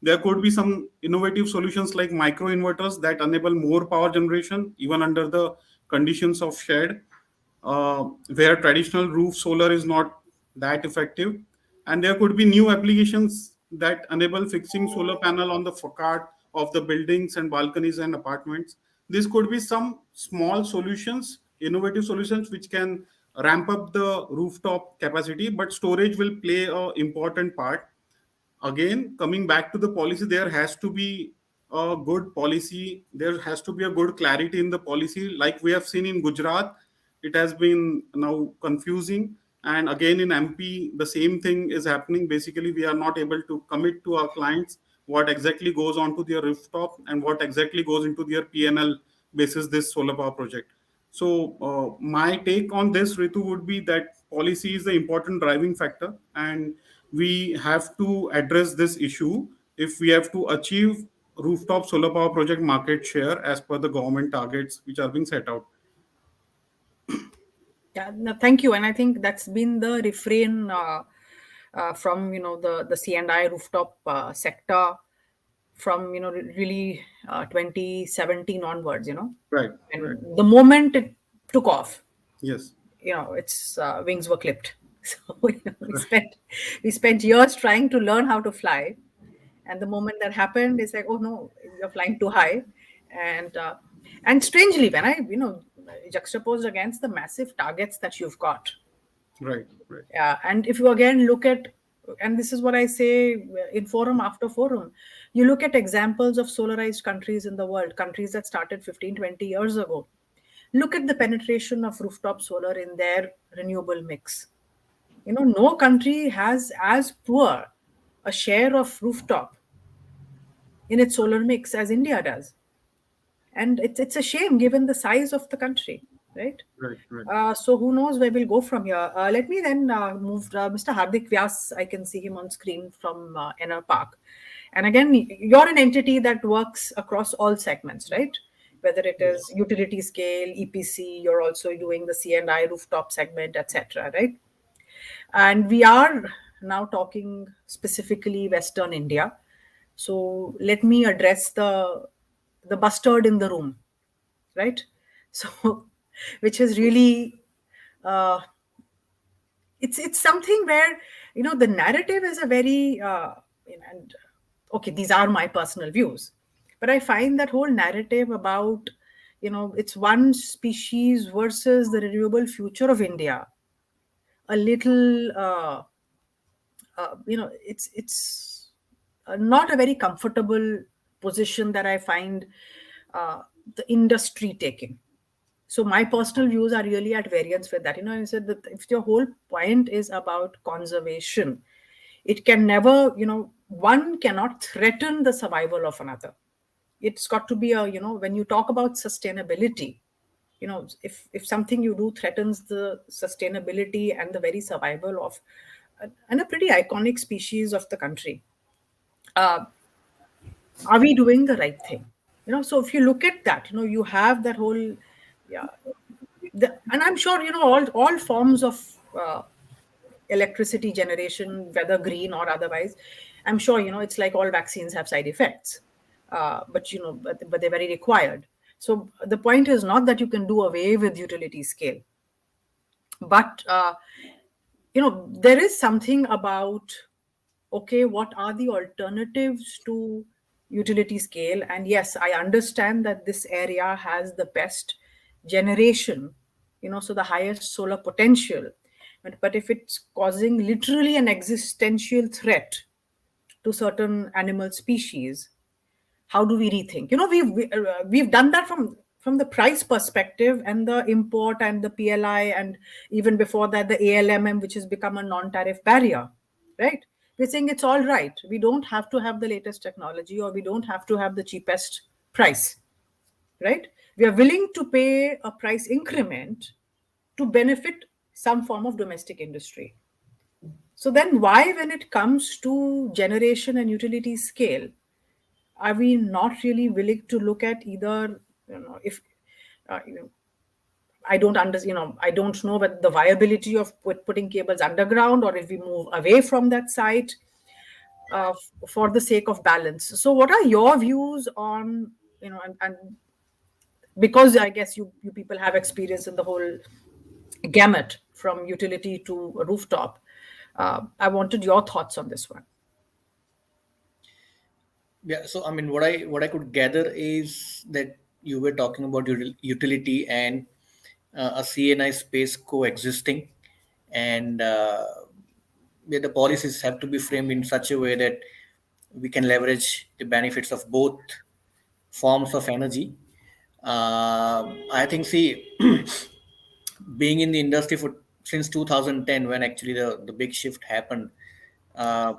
there could be some innovative solutions like micro inverters that enable more power generation even under the conditions of shed, where traditional roof solar is not that effective. And there could be new applications that enable fixing solar panel on the facade of the buildings and balconies and apartments. This could be some small solutions, innovative solutions, which can ramp up the rooftop capacity, but storage will play a important part. Again, coming back to the policy, there has to be a good policy, there has to be a good clarity in the policy. Like we have seen in Gujarat, it has been now confusing, and again in MP the same thing is happening. Basically, we are not able to commit to our clients what exactly goes onto their rooftop and what exactly goes into their PNL basis this solar power project. So my take on this, Ritu, would be that policy is the important driving factor, and we have to address this issue if we have to achieve rooftop solar power project market share as per the government targets which are being set out. Yeah, no, thank you. And I think that's been the refrain from the C&I rooftop sector from really 2017 onwards. Right, right. And the moment it took off, Yes. its wings were clipped. So we spent years trying to learn how to fly, and the moment that happened, it's like, oh no, you're flying too high. And strangely, when I juxtaposed against the massive targets that you've got, Right, right. yeah, and if you again look at, and this is what I say in forum after forum, you look at examples of solarized countries in the world, countries that started 15, 20 years ago. Look at the penetration of rooftop solar in their renewable mix. No country has as poor a share of rooftop in its solar mix as India does. And it's a shame given the size of the country, right? Right, right. So who knows where we'll go from here. Let me then move Mr. Hardik Vyas. I can see him on screen from NR Park. And again, you're an entity that works across all segments, right? Whether it is utility scale, EPC, you're also doing the C&I rooftop segment, etc., right? And we are now talking specifically Western India. So let me address the bustard in the room, right? So, which is really uh, it's something where the narrative is a very and okay, these are my personal views, but I find that whole narrative about it's one species versus the renewable future of India a little it's not a very comfortable position that I find the industry taking. So my personal views are really at variance with that. I said that if your whole point is about conservation, it can never, one cannot threaten the survival of another. It's got to be when you talk about sustainability, if something you do threatens the sustainability and the very survival of and a pretty iconic species of the country, are we doing the right thing? So if you look at that, you have that whole, yeah, and I'm sure all forms of electricity generation, whether green or otherwise, I'm sure it's like all vaccines have side effects, but they're very required. So the point is not that you can do away with utility scale, but there is something about, okay, what are the alternatives to utility scale? And yes, I understand that this area has the best generation, so the highest solar potential. But if it's causing literally an existential threat to certain animal species, how do we rethink? We've done that from the price perspective and the import and the PLI, and even before that the ALMM, which has become a non-tariff barrier, right? We're saying it's all right, we don't have to have the latest technology, or we don't have to have the cheapest price, right? We are willing to pay a price increment to benefit some form of domestic industry. So then, why, when it comes to generation and utility scale, are we not really willing to look at either, if you know, I don't understand, I don't know what the viability of putting cables underground, or if we move away from that site for the sake of balance. So, what are your views on, and because I guess you people have experience in the whole gamut from utility to rooftop, I wanted your thoughts on this one. Yeah, so I mean, what I could gather is that you were talking about utility and a CNI space coexisting, and yeah, the policies have to be framed in such a way that we can leverage the benefits of both forms of energy. I think, see, being in the industry for since 2010, when actually the big shift happened, uh,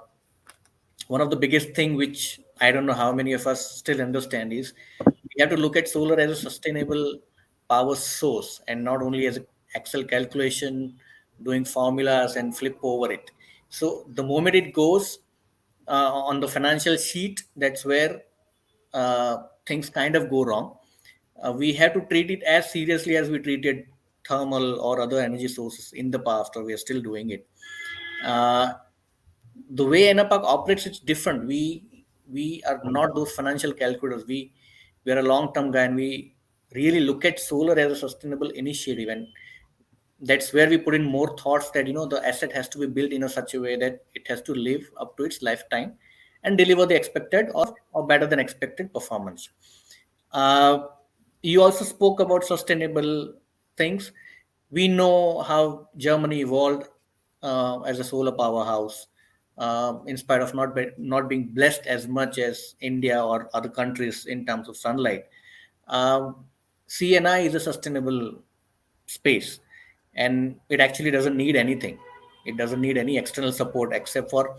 one of the biggest thing which I don't know how many of us still understand is we have to look at solar as a sustainable power source and not only as a Excel calculation, doing formulas and flip over it. So the moment it goes on the financial sheet, that's where things kind of go wrong. We have to treat it as seriously as we treated thermal or other energy sources in the past, or we are still doing it. Uh, the way NAPAC operates, it's different. We are not those financial calculators. We are a long term guy, and we really look at solar as a sustainable initiative, and that's where we put in more thoughts that the asset has to be built in a such a way that it has to live up to its lifetime and deliver the expected or better than expected performance. uh, you also spoke about sustainable things. We know how Germany evolved as a solar powerhouse, in spite of not being blessed as much as India or other countries in terms of sunlight. Um, CNI is a sustainable space, and it actually doesn't need anything. It doesn't need any external support except for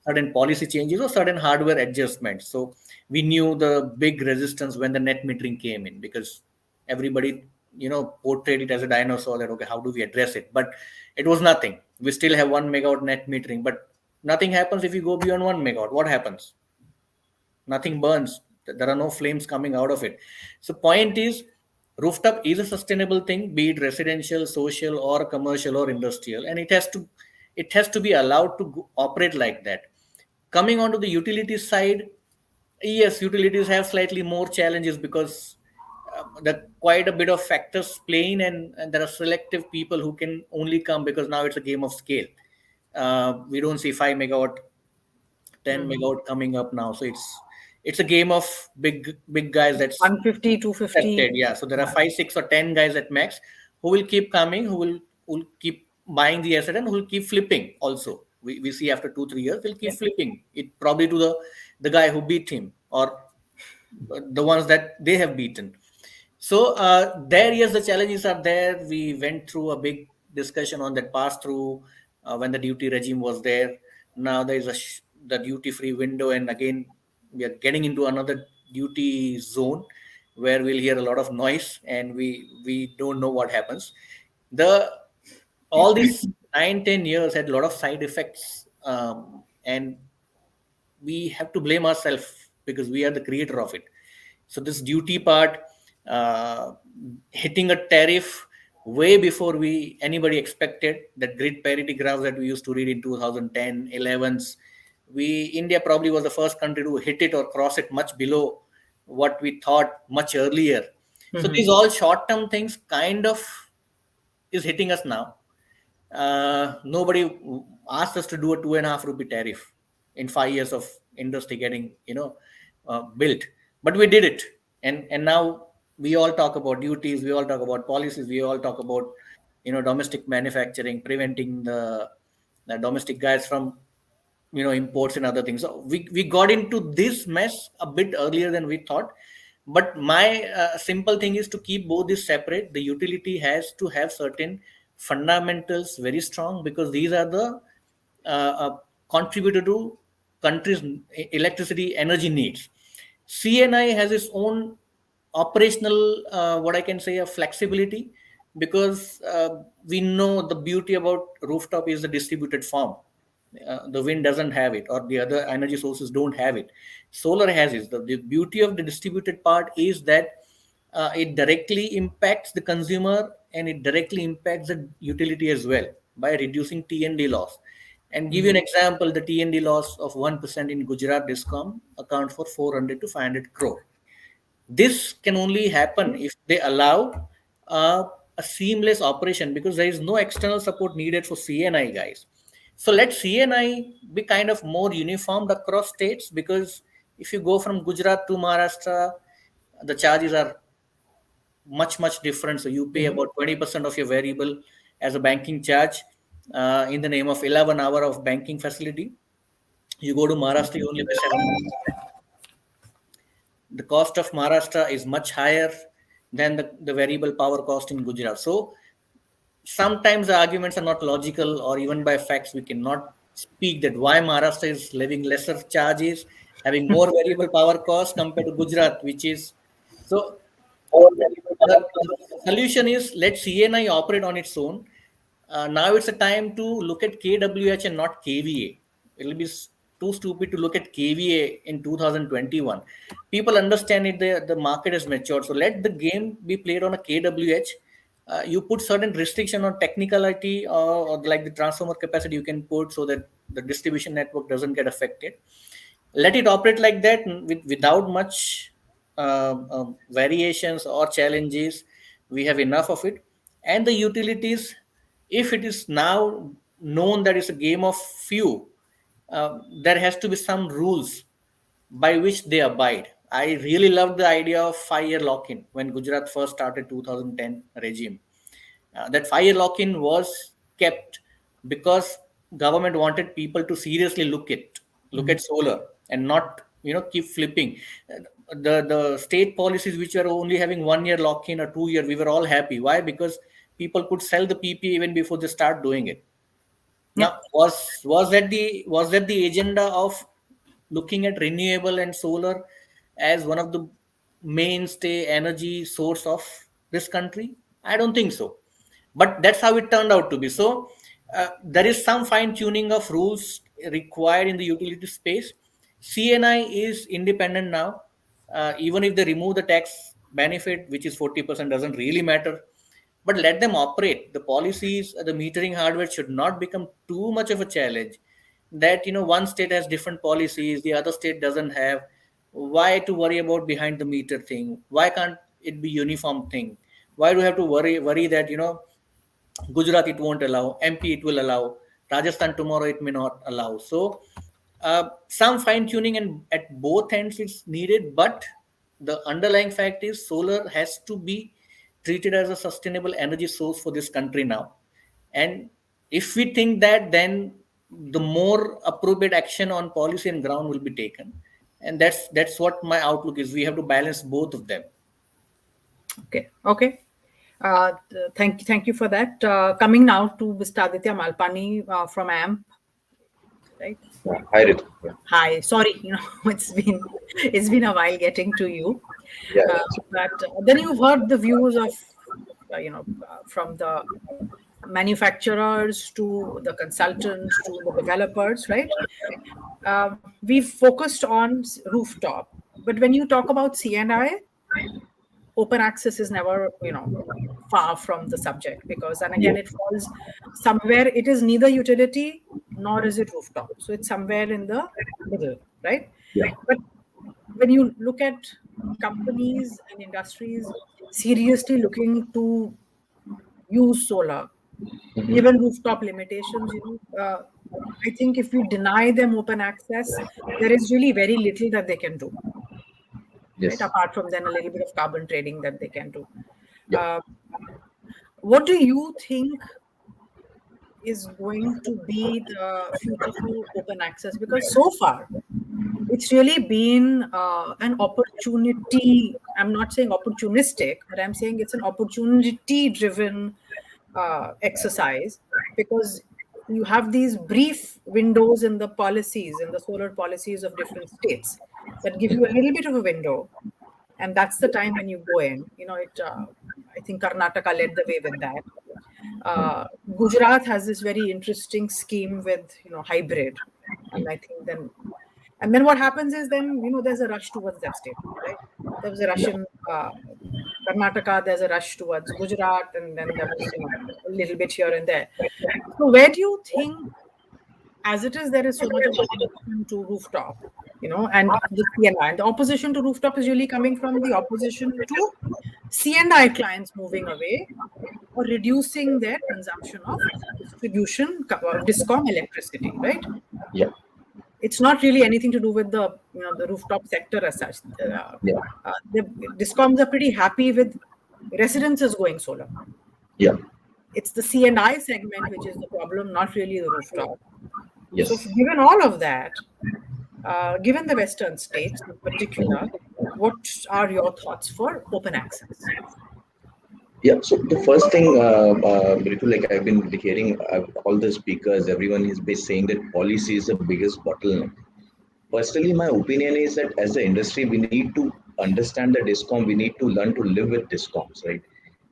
certain policy changes or certain hardware adjustments. So we knew the big resistance when the net metering came in, because everybody portrayed it as a dinosaur, that okay, how do we address it? But it was nothing. We still have 1 megawatt net metering, but nothing happens if you go beyond 1 megawatt. What happens? Nothing burns. There are no flames coming out of it. So point is, rooftop is a sustainable thing, be it residential, social, or commercial, or industrial, and it has to be allowed to operate like that. Coming on to the utility side, yes, utilities have slightly more challenges because there are quite a bit of factors playing, and there are selective people who can only come because now it's a game of scale. We don't see 5 megawatt, 10 megawatt coming up now. So it's a game of big guys that's 150, 250. accepted. Yeah. So there are 5, 6, or 10 guys at max who will keep coming, who will keep buying the asset and who will keep flipping also. We see after 2, 3 years, they'll keep flipping it probably to the guy who beat him, or the ones that they have beaten. So there, yes, the challenges are there. We went through a big discussion on that pass through when the duty regime was there. Now there is the duty free window, and again we are getting into another duty zone where we'll hear a lot of noise, and we don't know what happens. The all these 9, 10 years had a lot of side effects, and we have to blame ourselves because we are the creator of it. So this duty part, uh, hitting a tariff way before we anybody expected, that grid parity graph that we used to read in 2010, 11s. India probably was the first country to hit it or cross it much below what we thought much earlier. So these all short term things kind of is hitting us now. Nobody asked us to do a 2.5 rupee tariff in 5 years of industry getting built, but we did it, and now we all talk about duties, we all talk about policies, we all talk about domestic manufacturing, preventing the domestic guys from imports and other things. So we got into this mess a bit earlier than we thought. But my simple thing is to keep both this separate. The utility has to have certain fundamentals very strong, because these are the contributor to countries' electricity energy needs. CNI has its own operational, what I can say, a flexibility, because we know the beauty about rooftop is the distributed form. The wind doesn't have it, or the other energy sources don't have it. Solar has it. The beauty of the distributed part is that it directly impacts the consumer and it directly impacts the utility as well by reducing T&D loss. And give you an example, the T&D loss of 1% in Gujarat Discom accounts for 400 to 500 crore. This can only happen if they allow a seamless operation, because there is no external support needed for CNI, guys. So let CNI be kind of more uniformed across states, because if you go from Gujarat to Maharashtra, the charges are much different. So you pay about 20% of your variable as a banking charge in the name of 11 hour of banking facility. You go to Maharashtra, you only pay 7%. The cost of Maharashtra is much higher than the variable power cost in Gujarat. So sometimes the arguments are not logical, or even by facts we cannot speak that why Maharashtra is levying lesser charges, having more variable power cost compared to Gujarat, which is so. The solution is let CNI operate on its own. Now it's a time to look at KWH and not KVA. It'll be too stupid to look at KVA in 2021. People understand it, the market has matured. So let the game be played on a KWH. You put certain restriction on technicality, or like the transformer capacity you can put, so that the distribution network doesn't get affected. Let it operate like that without much variations or challenges. We have enough of it. And the utilities, if it is now known that it's a game of few, there has to be some rules by which they abide. I really love the idea of 5-year lock-in when Gujarat first started 2010 regime. That 5-year lock-in was kept because government wanted people to seriously look at solar and not keep flipping. The state policies which were only having 1-year lock-in or 2-year, we were all happy. Why? Because people could sell the PPA even before they start doing it. Yeah. Now, was that the agenda of looking at renewable and solar as one of the mainstay energy source of this country? I don't think so. But that's how it turned out to be. So there is some fine tuning of rules required in the utility space. CNI is independent now. Even if they remove the tax benefit, which is 40%, doesn't really matter, but let them operate. The policies, the metering hardware should not become too much of a challenge, that one state has different policies, the other state doesn't have. Why to worry about behind the meter thing? Why can't it be uniform thing? Why do we have to worry that Gujarat it won't allow, MP it will allow, Rajasthan tomorrow it may not allow? So some fine tuning and at both ends it's needed, but the underlying fact is solar has to be treated as a sustainable energy source for this country now. And if we think that, then the more appropriate action on policy and ground will be taken. And that's what my outlook is. We have to balance both of them. Okay. Thank you for that. Coming now to Mr. Aditya Malpani from AMP, right? Hi, Ritu. Yeah. Hi. Sorry, it's been a while getting to you. Yeah. But then you've heard the views of from the manufacturers to the consultants to the developers, right? We've focused on rooftop, but when you talk about CNI, open access is never far from the subject, because then again it falls somewhere. It is neither utility nor is it rooftop, so it's somewhere in the middle, right? Yeah. But when you look at companies and industries seriously looking to use solar, even rooftop limitations, I think if we deny them open access, there is really very little that they can do. Yes. Right? Apart from then a little bit of carbon trading that they can do. Yeah. What do you think is going to be the future for open access? Because so far, it's really been an opportunity. I'm not saying opportunistic, but I'm saying it's an opportunity-driven exercise, because you have these brief windows in the policies, in the solar policies of different states, that give you a little bit of a window, and that's the time when you go in. I think Karnataka led the way with that. Gujarat has this very interesting scheme with hybrid, and I think then what happens is then there's a rush towards that state, right? There was a rush in Karnataka, there's a rush towards Gujarat, and then there was a little bit here and there. So where do you think, as it is, there is so much of opposition to rooftop, and the CNI. And the opposition to rooftop is really coming from the opposition to CNI clients moving away or reducing their consumption of distribution, discom electricity, right? Yeah. It's not really anything to do with the the rooftop sector as such. Yeah. The discoms are pretty happy with residences going solar. Yeah. It's the C&I segment which is the problem, not really the rooftop. Yes. So given all of that, given the Western states in particular, what are your thoughts for open access? Yeah. So the first thing, Ritu, like I've been hearing all the speakers, everyone is been saying that policy is the biggest bottleneck. Personally, my opinion is that as the industry, we need to understand the discom. We need to learn to live with discoms, right?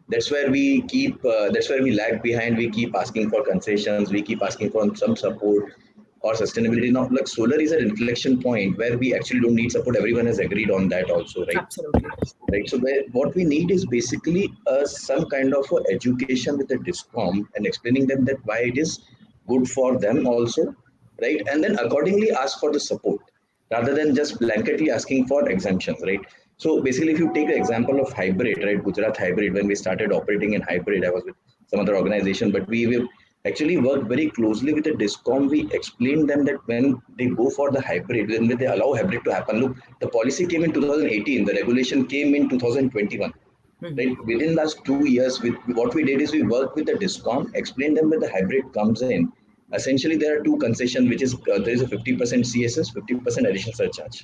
That's where we keep. That's where we lag behind. We keep asking for concessions. We keep asking for some support or sustainability. Now, like solar is an inflection point where we actually don't need support. Everyone has agreed on that also, right? Absolutely. Right. So what we need is basically some kind of education with the discom and explaining them that why it is good for them also, right? And then accordingly ask for the support rather than just blanketly asking for exemptions, right? So basically, if you take the example of hybrid, right, Gujarat hybrid, when we started operating in hybrid, I was with some other organization, but we actually worked very closely with the discom. We explained them that when they go for the hybrid, when they allow hybrid to happen, look, the policy came in 2018, the regulation came in 2021. Right, within last 2 years, what we did is we worked with the discom, explained them when the hybrid comes in. Essentially, there are two concessions, which is there is a 50% CSS, 50% additional surcharge,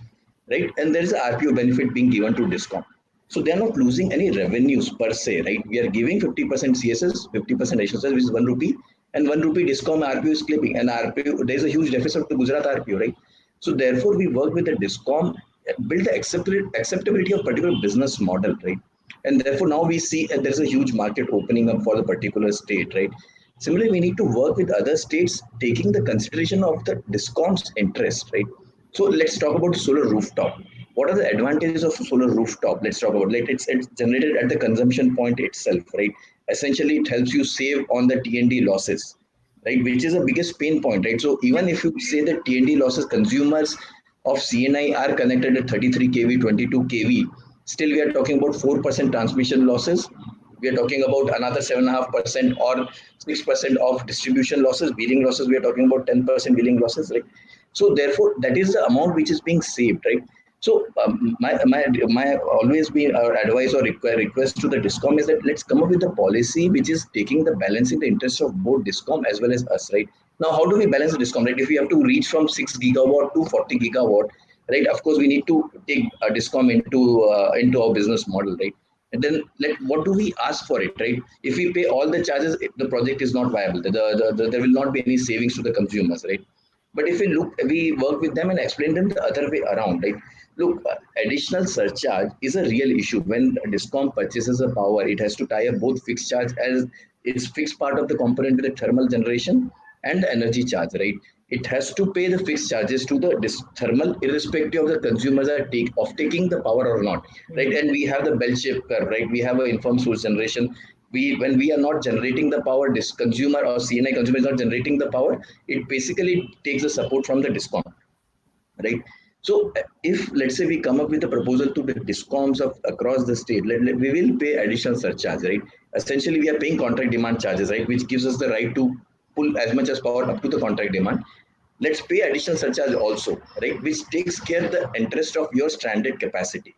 right? And there is a RPO benefit being given to discom. So they are not losing any revenues per se, right? We are giving 50% CSS, 50% additional surcharge, which is 1 rupee, and 1 rupee discom RPO is clipping. And RPO, there is a huge deficit to Gujarat RPO, right? So therefore, we work with the discom, build the acceptability of particular business model, right? And therefore, now we see there's a huge market opening up for the particular state, right? Similarly, we need to work with other states, taking the consideration of the discom's interest, right? So let's talk about solar rooftop. What are the advantages of solar rooftop? Let's talk about it's generated at the consumption point itself, right? Essentially, it helps you save on the T&D losses, right? Which is the biggest pain point, right? So even if you say that T&D losses, consumers of CNI are connected at 33 kV, 22 kV, still we are talking about 4% transmission losses. We are talking about another 7.5% or 6% of distribution losses. Wheeling losses, we are talking about 10% wheeling losses, right? So therefore, that is the amount which is being saved, right? So my always been advice or request to the discom is that let's come up with a policy which is taking the balancing the interests of both discom as well as us, right? Now, how do we balance the discom, right? If we have to reach from 6 gigawatt to 40 gigawatt, right? Of course, we need to take discom into our business model, right? And then what do we ask for it, right? If we pay all the charges, the project is not viable. There will not be any savings to the consumers, right? But if we work with them and explain them the other way around, right? Look, additional surcharge is a real issue. When discom purchases a power, it has to tie up both fixed charge as its fixed part of the component with the thermal generation and the energy charge, right? It has to pay the fixed charges to the thermal, irrespective of the consumers of taking the power or not, right? And we have the bell-shaped curve, right? We have an informed source generation. When we are not generating the power, this consumer or CNI consumer is not generating the power, it basically takes the support from the discom, right? So if let's say we come up with a proposal to the discoms of across the state, we will pay additional surcharge, right? Essentially, we are paying contract demand charges, right? Which gives us the right to pull as much as power up to the contract demand. Let's pay additional surcharge also, right? Which takes care of the interest of your stranded capacity,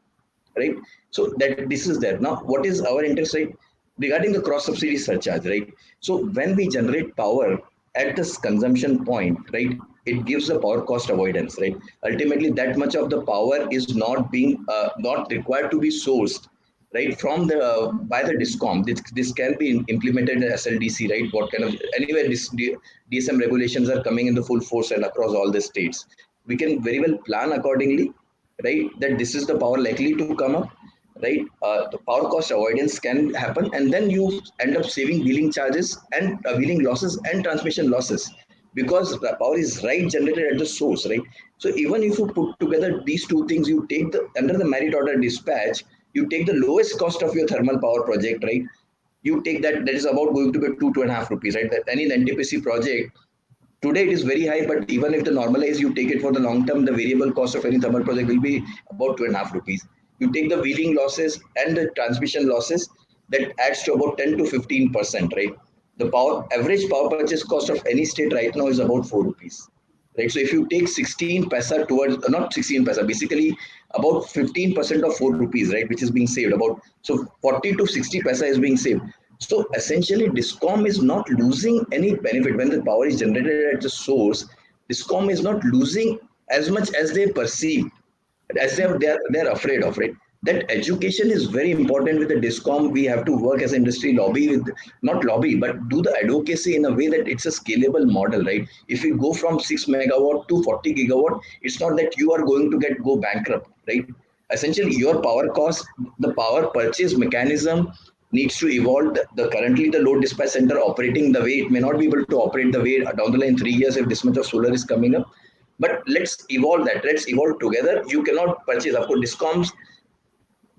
right? So that this is there. Now, what is our interest rate? Regarding the cross subsidy surcharge, right? So when we generate power at this consumption point, right, it gives a power cost avoidance, right? Ultimately, that much of the power is not required to be sourced, right, from the by the discom. This can be implemented in SLDC, right? What kind of anyway DSM regulations are coming in the full force and across all the states. We can very well plan accordingly, right? That this is the power likely to come up. right? The power cost avoidance can happen, and then you end up saving wheeling charges and wheeling losses and transmission losses, because the power is right generated at the source, right? So even if you put together these two things, you take the under the merit order dispatch, you take the lowest cost of your thermal power project, right? You take that is about going to be 2.5 rupees, right? That any NTPC project today it is very high, but even if the normalize you take it for the long term, the variable cost of any thermal project will be about 2.5 rupees. You take the wheeling losses and the transmission losses, that adds to about 10 to 15%, right? The power average power purchase cost of any state right now is about 4 rupees, right? So if you take 16 paisa towards not 16 paisa, basically about 15% of 4 rupees, right, which is being saved about, so 40 to 60 paisa is being saved. So essentially discom is not losing any benefit when the power is generated at the source. Discom is not losing as much as they perceive, as they're afraid of, right? That education is very important with the discom. We have to work as industry, lobby with, not lobby, but do the advocacy in a way that it's a scalable model, right? If we go from 6 megawatt to 40 gigawatt, it's not that you are going to go bankrupt, right? Essentially your power cost, the power purchase mechanism needs to evolve. Currently the load dispatch center operating the way, it may not be able to operate the way down the line 3 years if this much of solar is coming up. But let's evolve that. Let's evolve together. You cannot purchase. Of course, discoms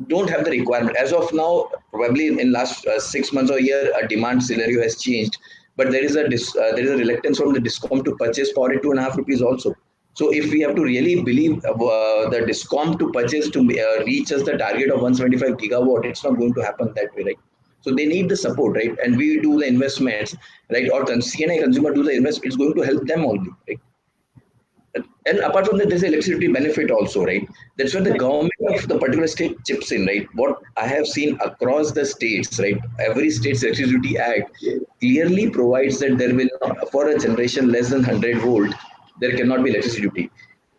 don't have the requirement as of now. Probably in last 6 months or a year, a demand scenario has changed. But there is a reluctance from the discom to purchase power at 2.5 rupees also. So if we have to really believe the discom to purchase to reach us the target of 175 gigawatt, it's not going to happen that way, right? So they need the support, right? And we do the investments, right? Or CNI consumer do the investment. It's going to help them only, right? And apart from that, there's electricity benefit also, right? That's where the government of the particular state chips in, right? What I have seen across the states, right? Every state's electricity act clearly provides that there will not, for a generation less than 100 volt, there cannot be electricity.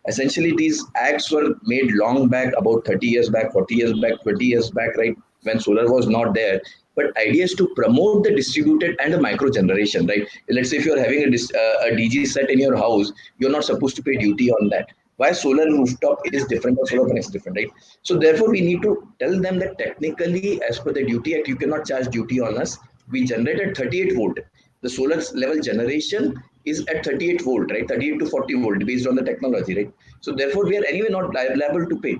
Essentially, these acts were made long back, about 30 years back, 40 years back, 20 years back, right? When solar was not there. But idea is to promote the distributed and the micro generation, right? Let's say if you're having a DG set in your house, you're not supposed to pay duty on that. Why solar rooftop is different or solar panel is different, right? So therefore, we need to tell them that technically, as per the duty act, you cannot charge duty on us. We generate at 38 volt. The solar level generation is at 38 volt, right? 38 to 40 volt based on the technology, right? So therefore, we are anyway not liable to pay.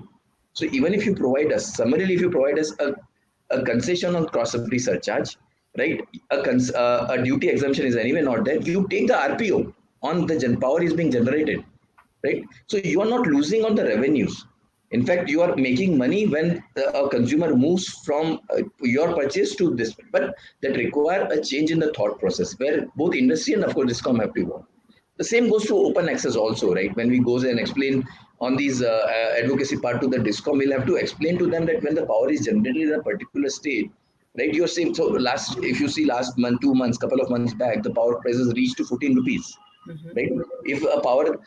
So even if you provide us, summarily, if you provide us a concession on cross subsidy surcharge, right? A duty exemption is anyway not there. You take the RPO on the power is being generated, right? So you are not losing on the revenues. In fact, you are making money when a consumer moves from your purchase to this. But that require a change in the thought process where both industry and of course Discom have to evolve. The same goes to open access also, right? When we goes and explain on these advocacy part to the Discom, we'll have to explain to them that when the power is generated in a particular state, right? You're saying so. If you see last month, 2 months, couple of months back, the power prices reached to 14 rupees, right? If a power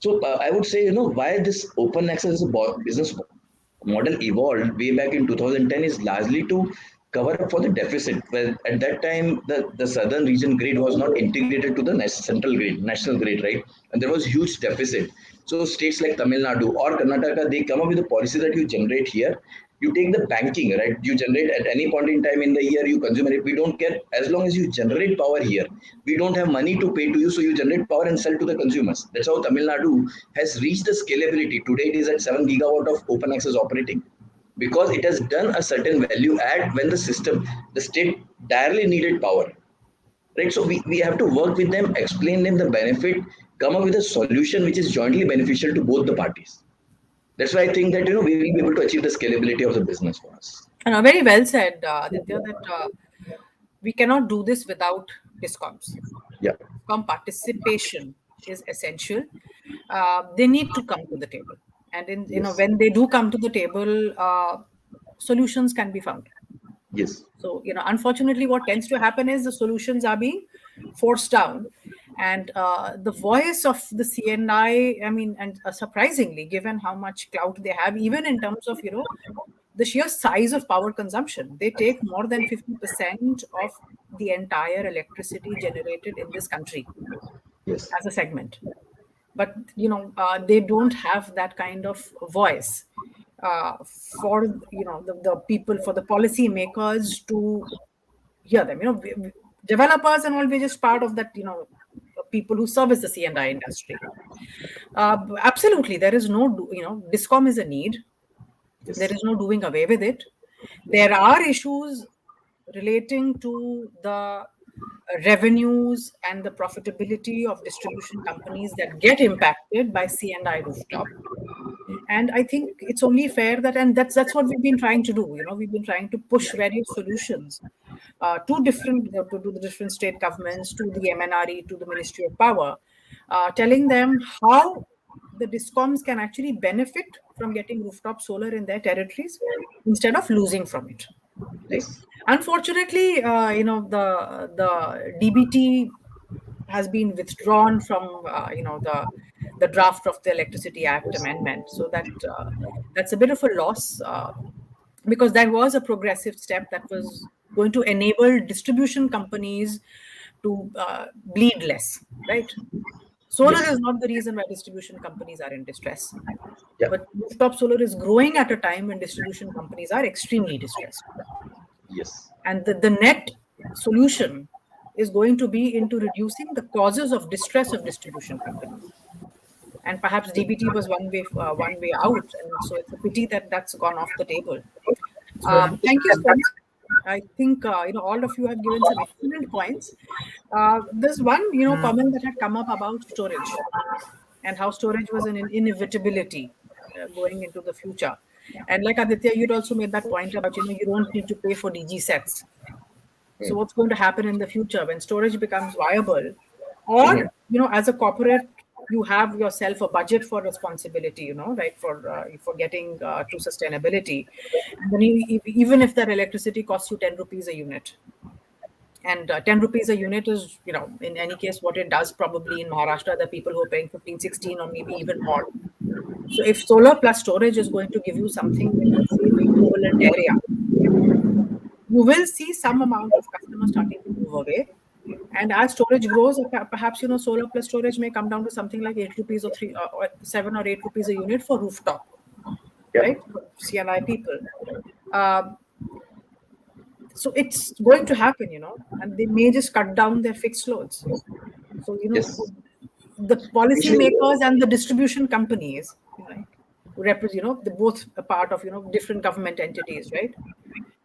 so I would say, why this open access business model evolved way back in 2010 is largely to cover up for the deficit. Well, at that time, the southern region grid was not integrated to the central grid, national grid, right? And there was huge deficit. So states like Tamil Nadu or Karnataka, they come up with a policy that you generate here. You take the banking, right? You generate at any point in time in the year, you consume it. We don't care as long as you generate power here. We don't have money to pay to you, so you generate power and sell to the consumers. That's how Tamil Nadu has reached the scalability. Today it is at 7 gigawatt of open access operating because it has done a certain value add when the state direly needed power. Right. So we have to work with them, explain them the benefit, come up with a solution which is jointly beneficial to both the parties. That's why I think that we will be able to achieve the scalability of the business for us. And very well said, Aditya, that we cannot do this without discoms. Yeah. Discom participation is essential. They need to come to the table, and when they do come to the table, solutions can be found. Yes. So unfortunately, what tends to happen is the solutions are being forced down, and the voice of the CNI. I mean, and surprisingly, given how much clout they have, even in terms of the sheer size of power consumption, they take more than 50% of the entire electricity generated in this country Yes. as a segment. But they don't have that kind of voice. for the people, for the policy makers to hear them. Developers and all, we're just part of that. People who service the C&I industry. Absolutely, there is no. Discom is a need. There Yes. is no doing away with it. There are issues relating to the revenues and the profitability of distribution companies that get impacted by C&I rooftop. And I think it's only fair that, and that's what we've been trying to do. We've been trying to push various solutions to to the different state governments, to the MNRE, to the Ministry of Power, telling them how the discoms can actually benefit from getting rooftop solar in their territories instead of losing from it. Right? Yes. Unfortunately, the DBT has been withdrawn from the draft of the Electricity Act amendment. So that's a bit of a loss, because that was a progressive step that was going to enable distribution companies to bleed less, right? Solar Yes. is not the reason why distribution companies are in distress, Yeah. but rooftop solar is growing at a time when distribution companies are extremely distressed. Yes. And the net solution is going to be into reducing the causes of distress of distribution companies. And perhaps DBT was one way out, and so it's a pity that that's gone off the table. Thank you so much. I think all of you have given some excellent points. There's one comment that had come up about storage and how storage was an inevitability going into the future. And like Aditya, you'd also made that point about you don't need to pay for DG sets. So what's going to happen in the future when storage becomes viable, or as a corporate, you have yourself a budget for responsibility, right, for getting to sustainability, and then even if that electricity costs you 10 rupees a unit, and 10 rupees a unit is, in any case, what it does probably in Maharashtra, the people who are paying 15, 16, or maybe even more. So if solar plus storage is going to give you something like the same equivalent area, you will see some amount of customers starting to move away. And as storage grows, perhaps solar plus storage may come down to something like 8 rupees or 7 or 8 rupees a unit for rooftop, Yeah. right? For CNI people. Um, so it's going to happen, and they may just cut down their fixed loads. So Yes. the Usually, policymakers and the distribution companies, who represent, the both a part of different government entities, right?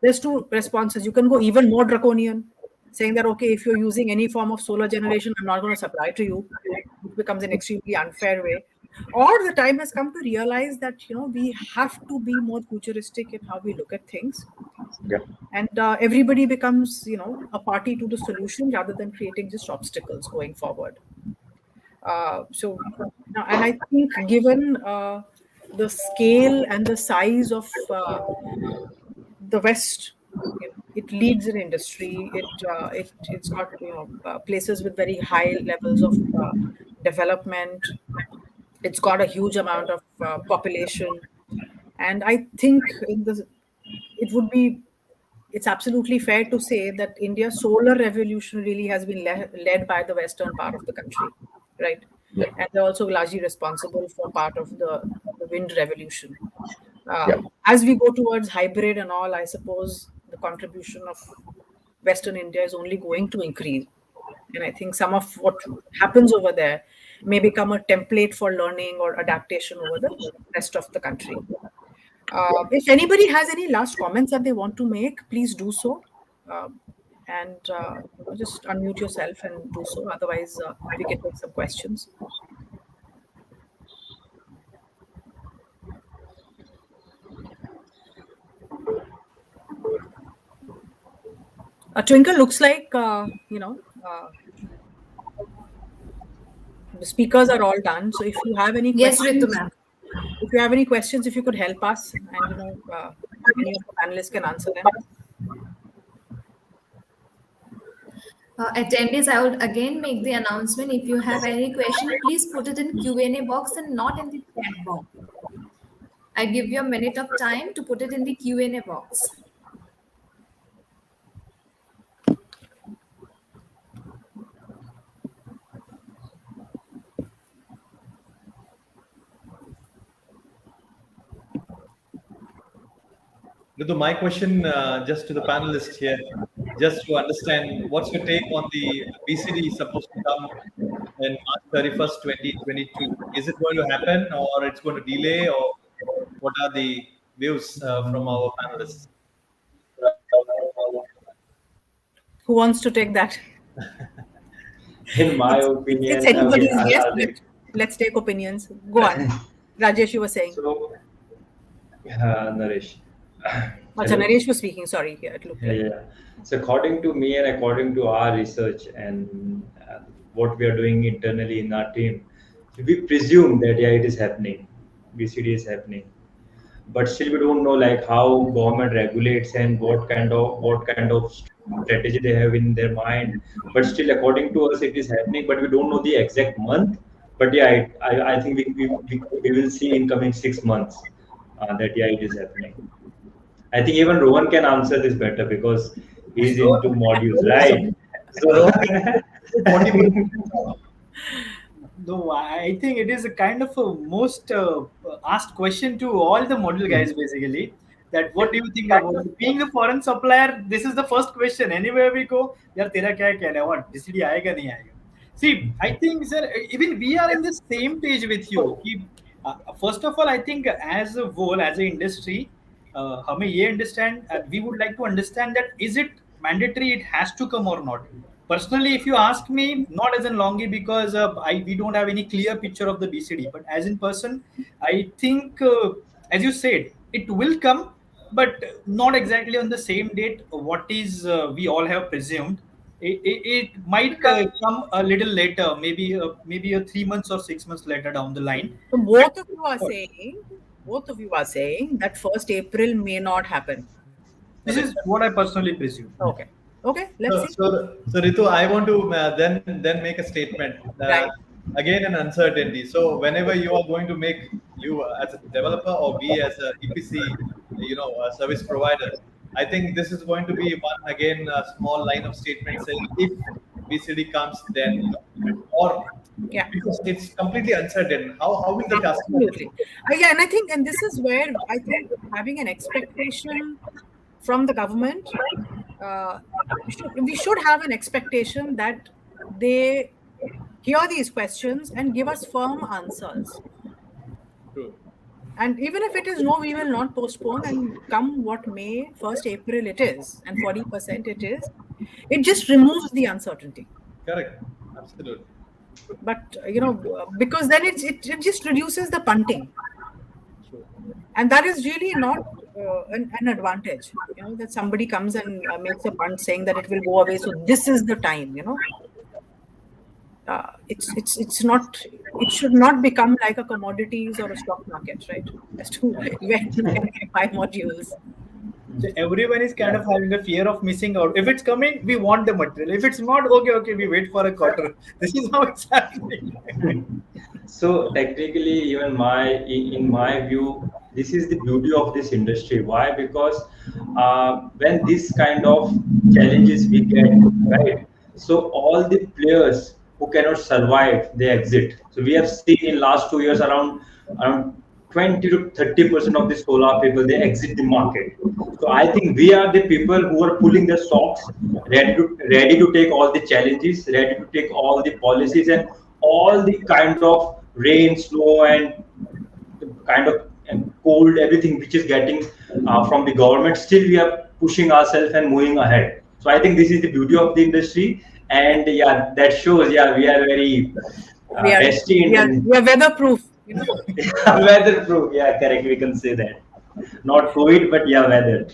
There's two responses. You can go even more draconian, saying that, okay, if you're using any form of solar generation, I'm not going to supply to you, which becomes an extremely unfair way. Or the time has come to realize that, we have to be more futuristic in how we look at things. yeah. And everybody becomes, a party to the solution rather than creating just obstacles going forward. So, and I think given the scale and the size of the West, it leads in industry. It's got places with very high levels of development. It's got a huge amount of population, and I think it would be it's absolutely fair to say that India's solar revolution really has been led by the western part of the country, right? Yeah. And they're also largely responsible for part of the wind revolution. Yeah. As we go towards hybrid and all, I suppose the contribution of Western India is only going to increase. And I think some of what happens over there may become a template for learning or adaptation over the rest of the country. If anybody has any last comments that they want to make, please do so. And just unmute yourself and do so. Otherwise, we can take some questions. Twinkle, looks like the speakers are all done. So if you have any Yes, Ritu questions, ma'am. if you could help us, and any of the panelists can answer them. Attendees, I would again make the announcement. If you have any question, please put it in Q&A box and not in the chat box. I give you a minute of time to put it in the Q&A box. Ritu, my question just to the panelists here, just to understand what's your take on the BCD is supposed to come in March 31st, 2022. Is it going to happen or it's going to delay, or what are the views from our panelists? Who wants to take that? In my It's opinion, okay, anybody's guess, I'll but take. let's take opinions. Go on. Rajesh, you were saying. So, Naresh. Acha, Hello? Naresh was speaking. Sorry, yeah, it looked Yeah, like. yeah. So according to me and according to our research and what we are doing internally in our team, we presume that yeah, it is happening. BCD is happening, but still we don't know like how government regulates and what kind of strategy they have in their mind. But still, according to us, it is happening, but we don't know the exact month. But yeah, I think we will see in coming 6 months that yeah, it is happening. I think even Rohan can answer this better because he's into modules, Rohan is right? So Rohan is 40%. Rohan, No, I think it is a kind of a most asked question to all the model guys basically. That what do you think about it? Being a foreign supplier? This is the first question. Anywhere we go, यार तेरा क्या कहना है? What DCD आएगा नहीं आएगा? See, I think sir, even we are in the same page with you. कि, first of all, I think as a whole, as an industry, हमें ये understand, we would like to understand that is it mandatory? It has to come or not? Personally, if you ask me, not as in Longi because we don't have any clear picture of the BCD, but as in person, I think, as you said, it will come, but not exactly on the same date. What is we all have presumed. It might come a little later, maybe a 3 months or 6 months later down the line. So But both of you are saying that 1st April may not happen. this is what I personally presume. Okay. Okay, let's see. So Ritu, I want to then make a statement. Right. Again, an uncertainty. So whenever you are going to make, you as a developer or we as a EPC, a service provider, I think this is going to be one again a small line of statement saying if BCD comes, then or Yeah. because it's completely uncertain. How will the customer? Absolutely. Yeah, and I think, and this is where I think having an expectation from the government, uh, we should have an expectation that they hear these questions and give us firm answers. True. And even if it is no, we will not postpone, and come what may, 1st April it is, and 40% it is. It just removes the uncertainty. Correct. Absolutely. But because then it just reduces the punting, True. and that is really not an advantage. That somebody comes and makes a punt saying that it will go away. So this is the time. It's not. It should not become like a commodities or a stock market, right? As to when you can buy modules. So everyone is kind of having a fear of missing out. If it's coming, we want the material. If it's not, okay, we wait for a quarter. This is how it's happening. so technically, even in my view, this is the beauty of this industry. Why? Because when this kind of challenges we get, right? So all the players who cannot survive, they exit. So we have seen in last 2 years around 20 to 30% of the solar people they exit the market. So I think we are the people who are pulling the socks, ready to take all the challenges, ready to take all the policies and all the kind of rain, snow, and the kind of and cold, everything which is getting from the government. Still, we are pushing ourselves and moving ahead. So I think this is the beauty of the industry, and yeah, that shows yeah we are very destined and we are weatherproof. weatherproof. Yeah, correct. We can say that. Not COVID, but yeah, weather.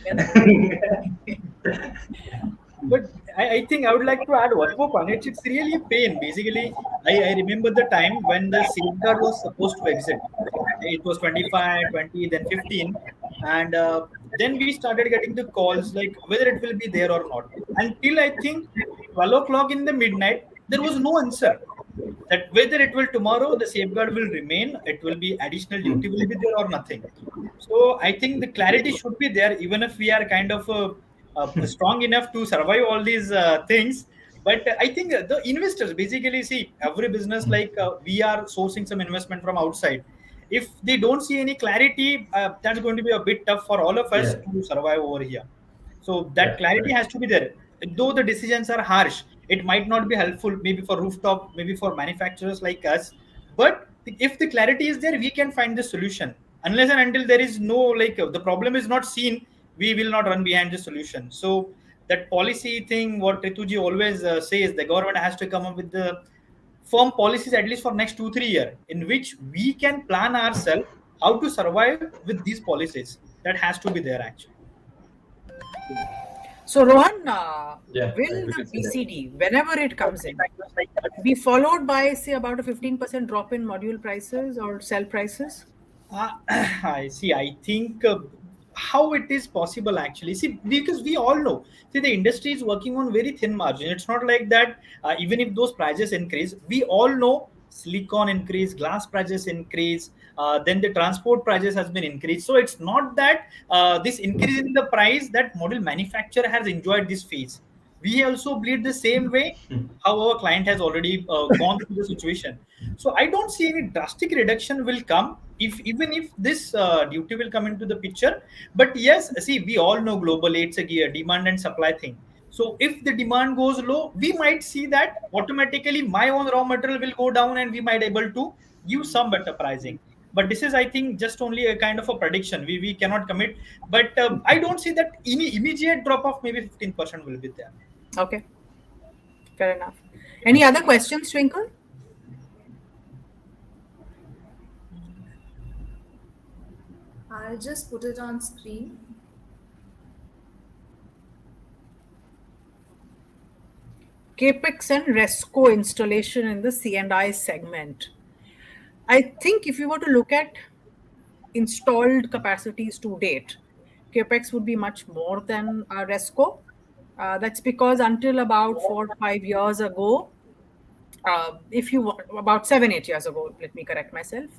But I think I would like to add one more point. It's really a pain. Basically, I remember the time when the safeguard was supposed to exit. It was 25, 20, then 15. And then we started getting the calls like whether it will be there or not. Until I think 12 o'clock in the midnight, there was no answer. That whether it will tomorrow, the safeguard will remain, it will be additional duty will be there or nothing. So I think the clarity should be there, even if we are kind of strong enough to survive all these things. But I think the investors basically see every business like we are sourcing some investment from outside. If they don't see any clarity, that's going to be a bit tough for all of us Yeah, to survive over here. So that yeah, clarity correct. has to be there. Though the decisions are harsh, it might not be helpful, maybe for rooftop, maybe for manufacturers like us. But if the clarity is there, we can find the solution. Unless and until there is no, like, the problem is not seen, we will not run behind the solution. So that policy thing, what Rituji always says, the government has to come up with the firm policies at least for next 2 3 years, in which we can plan ourselves how to survive with these policies. That has to be there actually. So, Rohan, Yeah, will right, we the can say that. BCD, whenever it comes in, be followed by, say, about a 15% drop in module prices or cell prices? I see. I think how it is possible actually. See, because we all know, see, the industry is working on very thin margin. It's not like that. Even if those prices increase, we all know silicon increase, glass prices increase, then the transport prices has been increased. So it's not that this increase in the price that model manufacturer has enjoyed this phase. We also bleed the same way how our client has already gone through the situation. So I don't see any drastic reduction will come, if even if this duty will come into the picture. But yes, see, we all know globally it's a demand and supply thing. So if the demand goes low, we might see that automatically my own raw material will go down and we might able to give some better pricing. But this is, I think, just only a kind of a prediction. We cannot commit. But I don't see that any immediate drop of maybe 15% will be there. Okay, fair enough. Any other questions, Twinkle? I'll just put it on screen. CapEx and RESCO installation in the C&I segment. I think if you were to look at installed capacities to date, CapEx would be much more than RESCO. That's because until about 4 or 5 years ago, if you about 7 8 years ago, let me correct myself,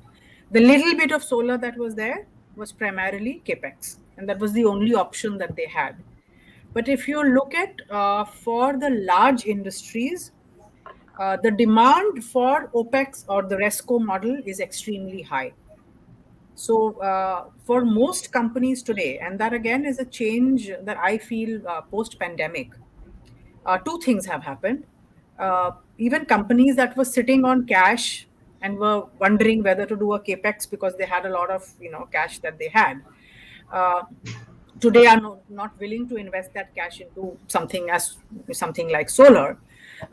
the little bit of solar that was there was primarily CapEx, and that was the only option that they had. But if you look at for the large industries, the demand for OPEX or the RESCO model is extremely high. So for most companies today, and that again is a change that I feel post-pandemic, two things have happened. Even companies that were sitting on cash and were wondering whether to do a capex because they had a lot of cash that they had, uh, today are not willing to invest that cash into something like solar.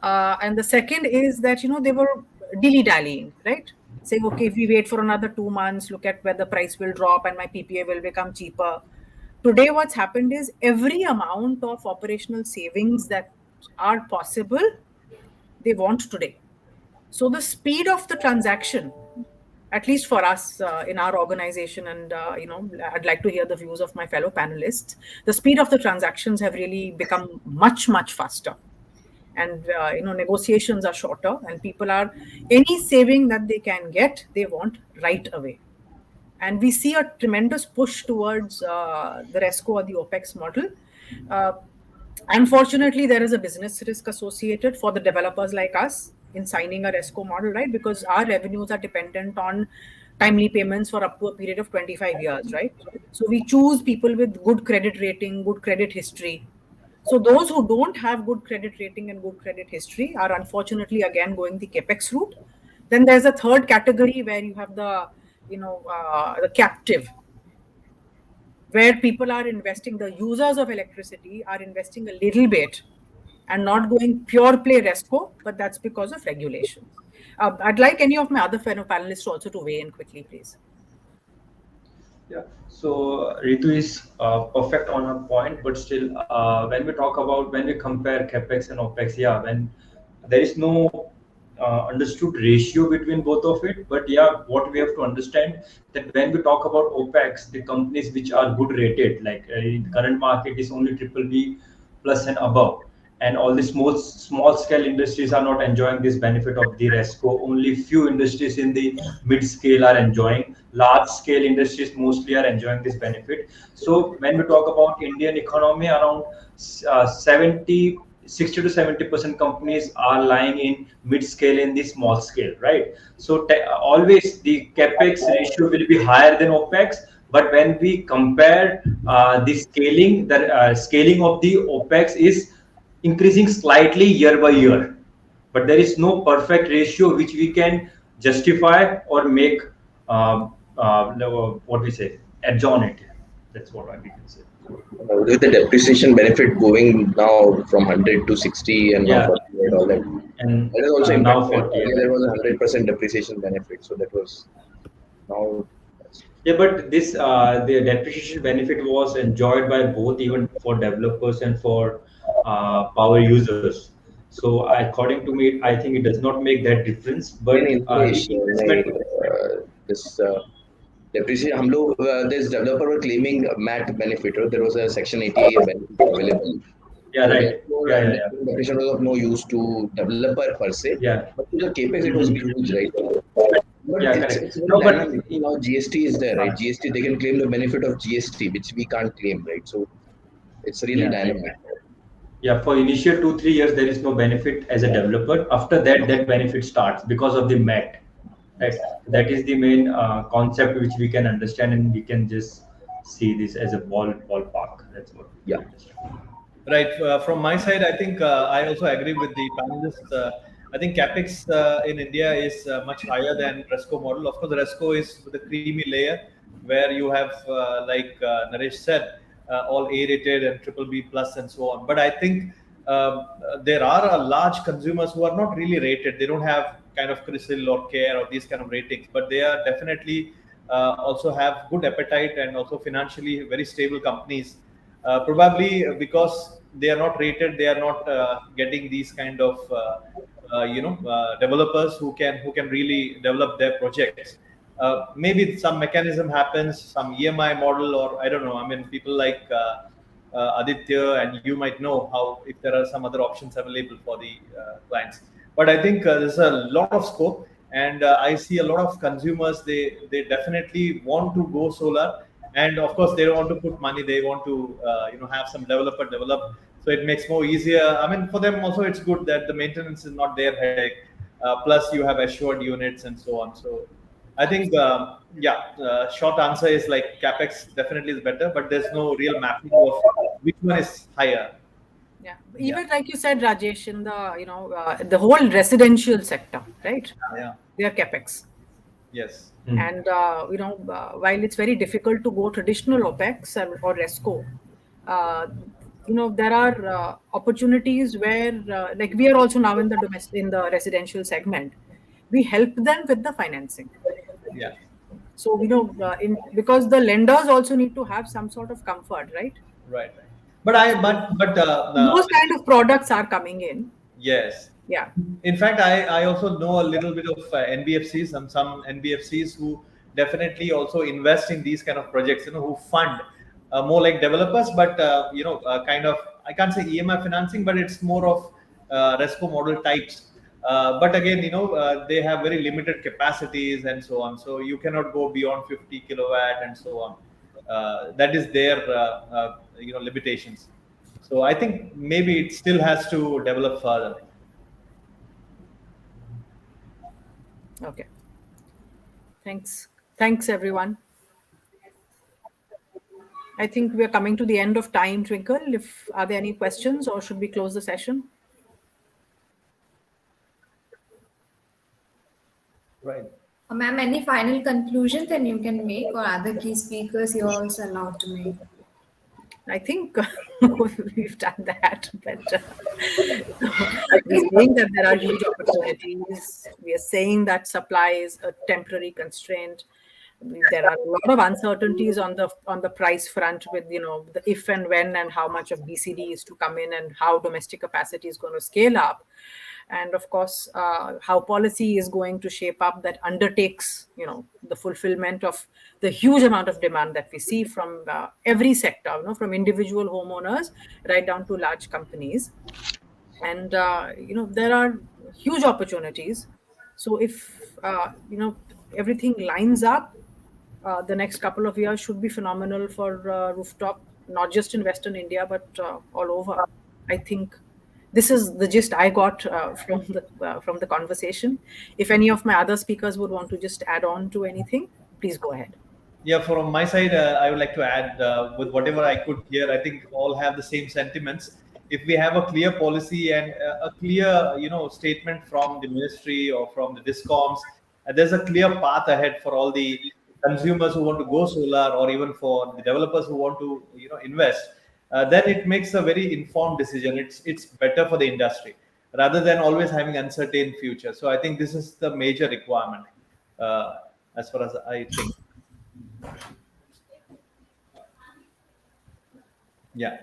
And the second is that they were dilly-dallying, right? Saying, okay, if we wait for another 2 months, look at where the price will drop and my PPA will become cheaper. Today, what's happened is every amount of operational savings that are possible, they want today. So the speed of the transaction, at least for us in our organization, and I'd like to hear the views of my fellow panelists, the speed of the transactions have really become much, much faster. And negotiations are shorter, and people are, any saving that they can get, they want right away. And we see a tremendous push towards the RESCO or the OPEX model. Uh, Unfortunately, there is a business risk associated for the developers like us in signing a RESCO model, right? Because our revenues are dependent on timely payments for up to a period of 25 years, right? So we choose people with good credit rating, good credit history. So those who don't have good credit rating and good credit history are unfortunately again going the capex route. Then there's a third category where you have the captive, where people are investing, the users of electricity are investing a little bit and not going pure play RESCO, but that's because of regulations. I'd like any of my other fellow panelists also to weigh in quickly, please. Yeah, so Ritu is perfect on her point, but still, when we compare capex and opex, yeah, when there is no understood ratio between both of it, but yeah, what we have to understand that when we talk about opex, the companies which are good rated, like in the current market is only triple B plus and above, and all the small scale industries are not enjoying this benefit of the RESCO. Only few industries in the mid scale are enjoying. Large scale industries mostly are enjoying this benefit. So when we talk about Indian economy, around 70 60 to 70% companies are lying in mid scale and the small scale, right? So always the capex ratio will be higher than opex. But when we compare the scaling, the scaling of the opex is increasing slightly year by year, but there is no perfect ratio which we can justify or make what we say edge on it. That's what we can say. With the depreciation benefit going now from 100 to 60 and now Yeah, 40 and all that, and that is also now impacted. 40. Earlier there was a 100% depreciation benefit, so that was now. Yeah, but this the depreciation benefit was enjoyed by both, even for developers and for power users. So according to me, I think it does not make that difference. But नहीं the नहीं investment, नहीं this depreciation हम लोग this developer were claiming MAT benefit, or there was a section 80A benefit available. yeah, So right, therefore, yeah, and yeah, yeah, depreciation was of no use to developer per se, yeah. but to the capex it was Mhm. huge, right? But Yeah, it's correct. very No, but dynamic. Now GST is there, right? GST, they can claim the benefit of GST, which we can't claim, right? So it's really yeah, right, dynamic. right. Yeah, for initial 2 3 years there is no benefit as a developer. After that, that benefit starts because of the MET. Right. That is the main concept which we can understand, and we can just see this as a ballpark. That's what we Yeah. can understand. Right. From my side, I think I also agree with the panelists. I think capex in India is much higher than Resco model. Of course, the Resco is the creamy layer where you have, like Naresh said, all A rated and triple B plus and so on. But I think there are a large consumers who are not really rated. They don't have kind of CRISIL or CARE or these kind of ratings, but they are definitely also have good appetite and also financially very stable companies. Probably because they are not rated, they are not getting these kind of developers who can really develop their projects. Maybe some mechanism happens, some EMI model, or I don't know. I mean, people like Aditya and you might know how, if there are some other options available for the clients. But I think there's a lot of scope, and I see a lot of consumers. They definitely want to go solar, and of course they don't want to put money. They want to have some developer develop, so it makes more easier. I mean, for them also it's good that the maintenance is not their headache. Plus you have assured units and so on. So I think, short answer is like capex definitely is better, but there's no real mapping of which one is higher. Yeah, Yeah, even like you said, Rajesh, in the the whole residential sector, right? yeah, They are capex, yes, Hmm. and while it's very difficult to go traditional OPEX or RESCO, uh, there are opportunities where, like we are also now in the domestic, in the residential segment, we help them with the financing. yeah, So because the lenders also need to have some sort of comfort, right? right, right. But I So but those kind of products are coming in. yes. Yeah. In fact, I also know a little bit of NBFCs, some NBFCs who definitely also invest in these kind of projects. Who fund more like developers, but kind of, I can't say EMI financing, but it's more of Resco model types. But again, they have very limited capacities and so on. So you cannot go beyond 50 kilowatt and so on. That is their limitations. So I think maybe it still has to develop further. Okay. Thanks, everyone. I think we're coming to the end of time, Twinkle. If are there any questions, or should we close the session? Right. Ma'am, any final conclusion that you can make, or other key speakers you're also allowed to make? I think we've done that, but we're saying that there are huge opportunities. We are saying that supply is a temporary constraint. There are a lot of uncertainties on the price front, with the if and when and how much of BCD is to come in, and how domestic capacity is going to scale up, and of course how policy is going to shape up that undertakes the fulfillment of the huge amount of demand that we see from every sector, from individual homeowners right down to large companies. And there are huge opportunities. So if everything lines up, the next couple of years should be phenomenal for rooftop, not just in Western India, but all over. I think This is the gist I got from the conversation. If any of my other speakers would want to just add on to anything, please go ahead. Yeah, from my side, I would like to add with whatever I could hear. I think all have the same sentiments. If we have a clear policy and a clear, statement from the ministry or from the discoms, there's a clear path ahead for all the consumers who want to go solar, or even for the developers who want to, invest. Then it makes a very informed decision. It's better for the industry rather than always having uncertain future. So I think this is the major requirement, uh, as far as I think. Yeah.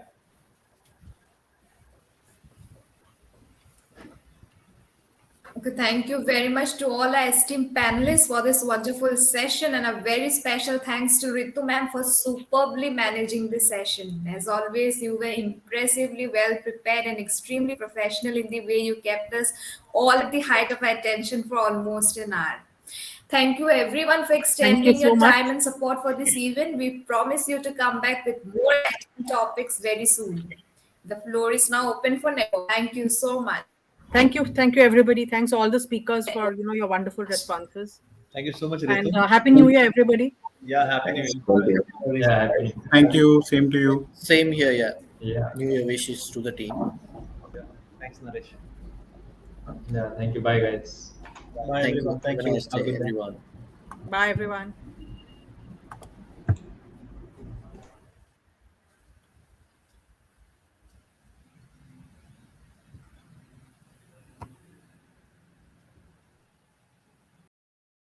Okay, thank you very much to all our esteemed panelists for this wonderful session, and a very special thanks to Ritu ma'am for superbly managing this session. As always, you were impressively well prepared and extremely professional in the way you kept us all at the height of our attention for almost an hour. Thank you everyone for Thank you extending so your much. time and support for this event. We promise you to come back with more exciting topics very soon. The floor is now open for network. Thank you so much. Thank you, everybody. Thanks all the speakers for your wonderful responses. Thank you so much, And Ritu. Happy New Year, everybody. Yeah, happy New Thank Year. you. Yeah, happy. Thank you. Same to you. Same here, yeah. Yeah. New Year wishes to the team. Yeah. Thanks, Naresh. Yeah, thank you. Bye, guys. Bye Thank you. everyone. Have Thank a you. nice Have a day, good day. everyone. Bye, everyone.